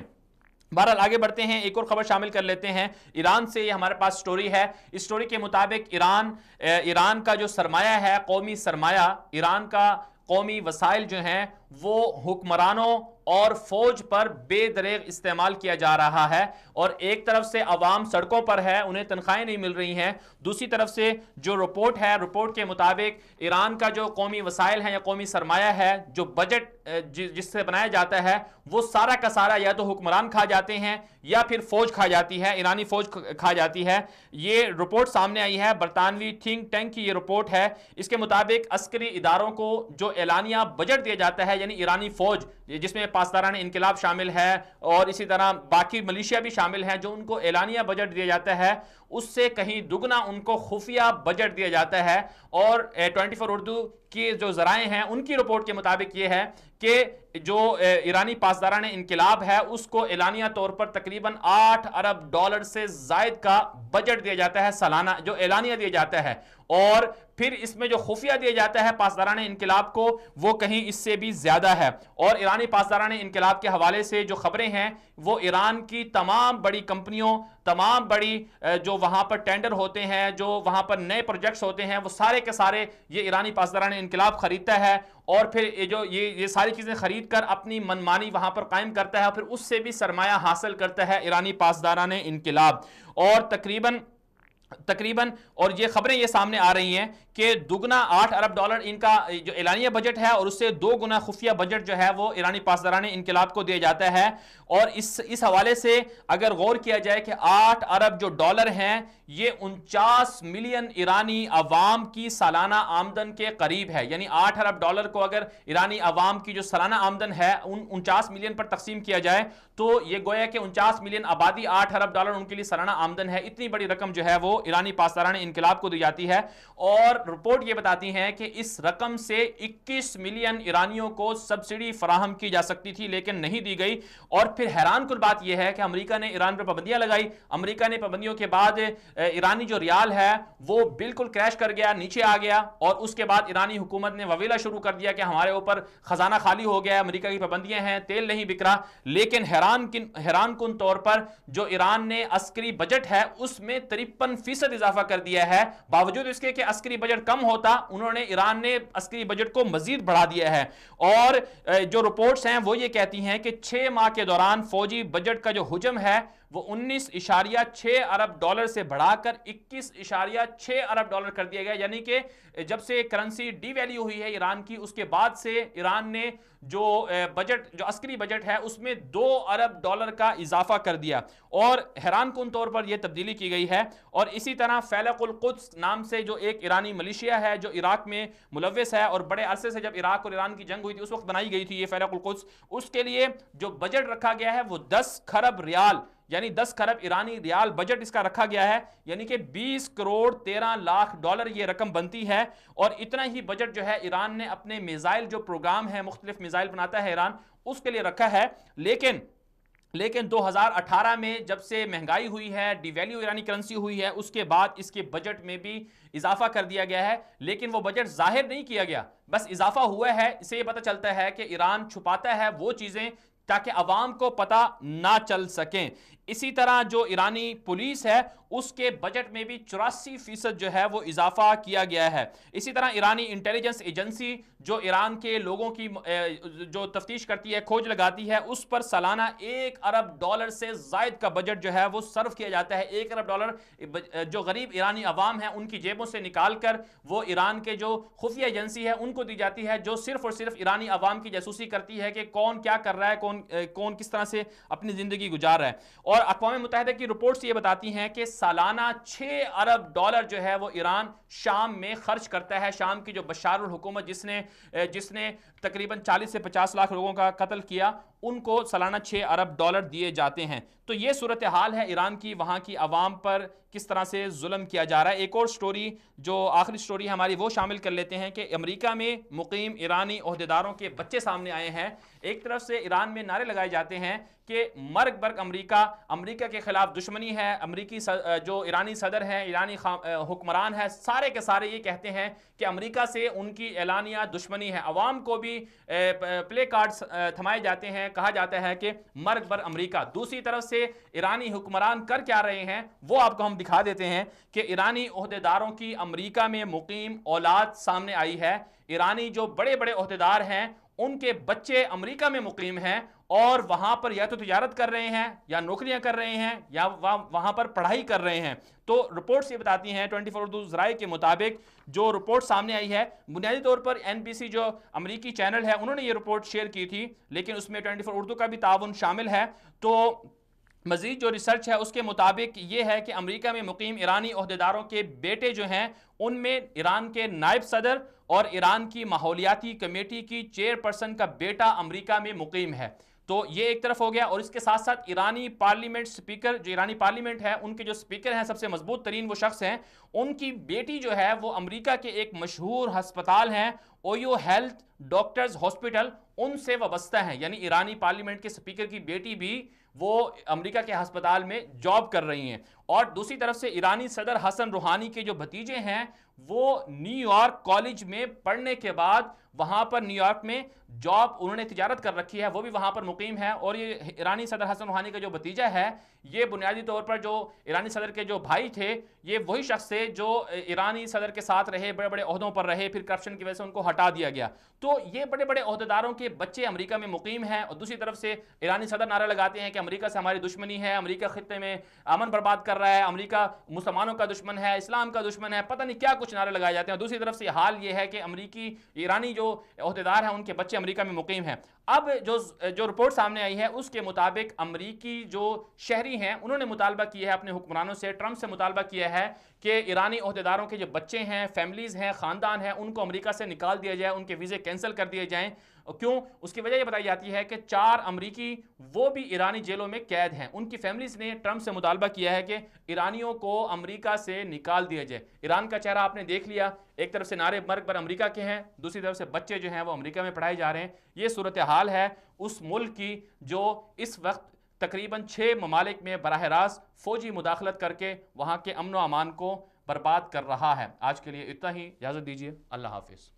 Speaker 1: بہرحال آگے بڑھتے ہیں، ایک اور خبر شامل کر لیتے ہیں ایران سے۔ یہ ہمارے پاس سٹوری ہے، اس سٹوری کے مطابق ایران کا جو سرمایہ ہے، قومی سرمایہ، ایران کا قومی وسائل جو ہیں وہ حکمرانوں اور فوج پر بے دریغ استعمال کیا جا رہا ہے، اور ایک طرف سے عوام سڑکوں پر ہے، انہیں تنخواہیں نہیں مل رہی ہیں، دوسری طرف سے جو رپورٹ ہے، رپورٹ کے مطابق ایران کا جو قومی وسائل ہیں یا قومی سرمایہ ہے، جو بجٹ جس سے بنایا جاتا ہے، وہ سارا کا سارا یا تو حکمران کھا جاتے ہیں یا پھر فوج کھا جاتی ہے، ایرانی فوج کھا جاتی ہے۔ یہ رپورٹ سامنے آئی ہے، برطانوی تھنک ٹینک کی یہ رپورٹ ہے۔ اس کے مطابق عسکری اداروں کو جو اعلانیہ بجٹ دیا جاتا ہے، یعنی ایرانی فوج جس میں پاسداران انقلاب شامل ہے اور اسی طرح باقی ملیشیا بھی شامل ہیں، جو ان کو اعلانیہ بجٹ دیا جاتا ہے اس سے کہیں دگنا ان کو خفیہ بجٹ دیا جاتا ہے۔ اور 24 اردو کی جو ذرائع ہیں ان کی رپورٹ کے مطابق یہ ہے کہ جو ایرانی پاسداران انقلاب ہے اس کو اعلانیہ طور پر تقریباً $8 ارب سے زائد کا بجٹ دیا جاتا ہے سالانہ، جو اعلانیہ دیا جاتا ہے، اور پھر اس میں جو خفیہ دیا جاتا ہے پاسداران انقلاب کو وہ کہیں اس سے بھی زیادہ ہے۔ اور ایرانی پاسداران انقلاب کے حوالے سے جو خبریں ہیں وہ ایران کی تمام بڑی کمپنیوں، تمام بڑی جو وہاں پر ٹینڈر ہوتے ہیں، جو وہاں پر نئے پروجیکٹس ہوتے ہیں، وہ سارے کے سارے یہ ایرانی پاسداران انقلاب خریدتا ہے، اور پھر یہ ساری چیزیں خرید کر اپنی منمانی وہاں پر قائم کرتا ہے، اور پھر اس سے بھی سرمایہ حاصل کرتا ہے ایرانی پاسداران انقلاب۔ اور تقریباً اور یہ خبریں یہ سامنے آ رہی ہیں کہ دگنا $8 ارب ان کا جو اعلانیہ بجٹ ہے، اور اس سے 2 گنا خفیہ بجٹ جو ہے وہ ایرانی پاسداران انقلاب کو دیا جاتا ہے۔ اور اس حوالے سے اگر غور کیا جائے کہ $8 ارب جو ڈالر ہیں یہ 49 ملین ایرانی عوام کی سالانہ آمدن کے قریب ہے، یعنی $8 ارب کو اگر ایرانی عوام کی جو سالانہ آمدن ہے 49 ملین پر تقسیم کیا جائے تو یہ گویا کہ 49 ملین آبادی $8 ارب ان کے لیے سالانہ آمدن ہے۔ اتنی بڑی رقم جو ہے وہ ایرانی پاسداران انقلاب کو دی جاتی ہے، اور رپورٹ یہ بتاتی ہیں کہ اس رقم سے 21 ملین ایرانیوں کو سبسڈی فراہم کی جا سکتی تھی لیکن نہیں دی گئی۔ اور پھر حیران کن بات یہ ہے کہ امریکہ نے ایران پر پابندیاں لگائی، امریکہ نے پابندیوں کے بعد ایرانی جو ریال ہے وہ بالکل کریش کر گیا، نیچے آ گیا، اور اس کے بعد ایرانی حکومت نے وویلا شروع کر دیا کہ ہمارے اوپر خزانہ خالی ہو گیا ہے، امریکہ کی پابندیاں ہیں، تیل نہیں بک رہا۔ لیکن حیران کن طور پر جو ایران نے عسکری بجٹ ہے اس میں 53% اضافہ کر دیا ہے، باوجود اس کے کہ عسکری بجٹ کم ہوتا ایران نے عسکری بجٹ کو مزید بڑھا دیا ہے۔ اور جو رپورٹس ہیں وہ یہ کہتی ہیں کہ 6 ماہ کے دوران فوجی بجٹ کا جو حجم ہے وہ $19.6 ارب سے بڑھا کر $21.6 ارب کر دیا گیا، یعنی کہ جب سے کرنسی ڈی ویلیو ہوئی ہے ایران کی اس کے بعد سے ایران نے جو عسکری بجٹ ہے اس میں $2 ارب کا اضافہ کر دیا، اور حیران کن طور پر یہ تبدیلی کی گئی ہے۔ اور اسی طرح فیلق القدس نام سے جو ایک ایرانی ملیشیا ہے جو عراق میں ملوث ہے، اور بڑے عرصے سے جب عراق اور ایران کی جنگ ہوئی تھی اس وقت بنائی گئی تھی یہ فیلق القدس، اس کے لیے جو بجٹ رکھا گیا ہے وہ 10 کھرب ریال، یعنی 10 کھرب ایرانی ریال بجٹ اس کا رکھا گیا ہے، یعنی کہ $20 کروڑ 13 لاکھ یہ رقم بنتی ہے۔ اور اتنا ہی بجٹ جو ہے ایران نے اپنے میزائل جو پروگرام ہے، مختلف میزائل بناتا ہے ایران، اس کے لیے رکھا ہے۔ لیکن 2018 میں جب سے مہنگائی ہوئی ہے، ڈی ویلیو ایرانی کرنسی ہوئی ہے، اس کے بعد اس کے بجٹ میں بھی اضافہ کر دیا گیا ہے، لیکن وہ بجٹ ظاہر نہیں کیا گیا، بس اضافہ ہوا ہے۔ اس سے یہ پتہ چلتا ہے کہ ایران چھپاتا ہے وہ چیزیں تاکہ عوام کو پتہ نہ چل سکیں۔ اسی طرح جو ایرانی پولیس ہے اس کے بجٹ میں بھی 84% جو ہے وہ اضافہ کیا گیا ہے۔ اسی طرح ایرانی انٹیلیجنس ایجنسی جو ایران کے لوگوں کی جو تفتیش کرتی ہے، کھوج لگاتی ہے، اس پر سالانہ $1 ارب سے زائد کا بجٹ جو ہے وہ صرف کیا جاتا ہے۔ $1 ارب جو غریب ایرانی عوام ہیں ان کی جیبوں سے نکال کر وہ ایران کے جو خفیہ ایجنسی ہے ان کو دی جاتی ہے، جو صرف اور صرف ایرانی عوام کی جاسوسی کرتی ہے کہ کون کیا کر رہا ہے، کون کس طرح سے اپنی زندگی گزار رہا ہے۔ اور اقوام متحدہ کی رپورٹس یہ بتاتی ہیں کہ سالانہ $6 ارب جو ہے وہ ایران شام میں خرچ کرتا ہے۔ شام کی جو بشار الحکومت جس نے تقریباً 40 سے 50 لاکھ لوگوں کا قتل کیا، ان کو سالانہ $6 ارب دیے جاتے ہیں۔ تو یہ صورتحال ہے ایران کی، وہاں کی عوام پر کس طرح سے ظلم کیا جا رہا ہے۔ ایک اور سٹوری، جو آخری سٹوری ہماری، وہ شامل کر لیتے ہیں کہ امریکہ میں مقیم ایرانی عہدیداروں کے بچے سامنے آئے ہیں۔ ایک طرف سے ایران میں نعرے لگائے جاتے ہیں کہ مرگ برگ امریکہ کے خلاف دشمنی ہے، امریکی جو ایرانی صدر ہیں، ایرانی حکمران ہیں، سارے کے سارے یہ کہتے ہیں کہ امریکہ سے ان کی اعلانیہ دشمنی ہے۔ عوام کو بھی پلے کارڈز تھمائے جاتے ہیں، کہا جاتا ہے کہ مرگ بر امریکہ۔ دوسری طرف سے ایرانی حکمران کر کیا رہے ہیں وہ آپ کو ہم دکھا دیتے ہیں کہ ایرانی عہدیداروں کی امریکہ میں مقیم اولاد سامنے آئی ہے۔ ایرانی جو بڑے بڑے عہدیدار ہیں ان کے بچے امریکہ میں مقیم ہیں اور وہاں پر یا تو تجارت کر رہے ہیں، یا نوکریاں کر رہے ہیں، یا وہاں پر پڑھائی کر رہے ہیں۔ تو رپورٹس یہ بتاتی ہیں 24 اردو ذرائع کے مطابق، جو رپورٹ سامنے آئی ہے، بنیادی طور پر NBC جو امریکی چینل ہے انہوں نے یہ رپورٹ شیئر کی تھی، لیکن اس میں 24 اردو کا بھی تعاون شامل ہے۔ تو مزید جو ریسرچ ہے اس کے مطابق یہ ہے کہ امریکہ میں مقیم ایرانی عہدیداروں کے بیٹے جو ہیں ان میں ایران کے نائب صدر اور ایران کی ماحولیاتی کمیٹی کی چیئرپرسن کا بیٹا امریکہ میں مقیم ہے۔ تو یہ ایک طرف ہو گیا، اور اس کے ساتھ ساتھ ایرانی پارلیمنٹ سپیکر، جو ایرانی پارلیمنٹ ہے ان کے جو سپیکر ہیں، سب سے مضبوط ترین وہ شخص ہیں، ان کی بیٹی جو ہے وہ امریکہ کے ایک مشہور ہسپتال ہیں اویو ہیلتھ ڈاکٹرز ہاسپٹل، ان سے وابستہ ہیں۔ یعنی ایرانی پارلیمنٹ کے سپیکر کی بیٹی بھی وہ امریکہ کے ہسپتال میں جاب کر رہی ہیں۔ اور دوسری طرف سے ایرانی صدر حسن روحانی کے جو بھتیجے ہیں وہ نیو یارک کالج میں پڑھنے کے بعد وہاں پر نیو یارک میں جاب انہوں نے تجارت کر رکھی ہے، وہ بھی وہاں پر مقیم ہے۔ اور یہ ایرانی صدر حسن روحانی کا جو بھتیجا ہے یہ بنیادی طور پر جو ایرانی صدر کے جو بھائی تھے یہ وہی شخص تھے جو ایرانی صدر کے ساتھ رہے، بڑے بڑے عہدوں پر رہے، پھر کرپشن کی وجہ سے ان کو ہٹا دیا گیا۔ تو یہ بڑے بڑے عہدیداروں کے بچے امریکہ میں مقیم ہیں، اور دوسری طرف سے ایرانی صدر نعرہ لگاتے ہیں کہ امریکہ سے ہماری دشمنی ہے، امریکہ خطے میں امن برباد کر رہا ہے، امریکہ مسلمانوں کا دشمن ہے، اسلام کا دشمن ہے، پتہ نہیں کیا کچھ نعرے لگائے جاتے ہیں۔ دوسری طرف سے حال یہ ہے کہ ایرانی جو عہدیدار ہیں ان کے بچے امریکہ میں مقیم ہیں۔ اب جو رپورٹ سامنے آئی ہے اس کے مطابق امریکی جو شہری ہیں انہوں نے مطالبہ کیا ہے اپنے حکمرانوں سے، ٹرمپ سے مطالبہ کیا ہے کہ ایرانی عہدیداروں کے جو بچے ہیں، فیملیز ہیں، خاندان ہیں، ان کو امریکہ سے نکال دیا جائے، ان کے ویزے کینسل کر دیے جائیں۔ کیوں؟ اس کی وجہ یہ بتائی جاتی ہے کہ 4 امریکی وہ بھی ایرانی جیلوں میں قید ہیں۔ ان کی فیملیز نے ٹرمپ سے مطالبہ کیا ہے کہ ایرانیوں کو امریکہ سے نکال دیا جائے۔ ایران کا چہرہ آپ نے دیکھ لیا، ایک طرف سے نعرے مرگ پر امریکہ کے ہیں، دوسری طرف سے بچے جو ہیں وہ امریکہ میں پڑھائے جا رہے ہیں۔ یہ صورتحال ہے اس ملک کی جو اس وقت تقریباً 6 ممالک میں براہ راست فوجی مداخلت کر کے وہاں کے امن و امان کو برباد کر رہا ہے۔ آج کے لیے اتنا ہی، اجازت دیجیے، اللہ حافظ۔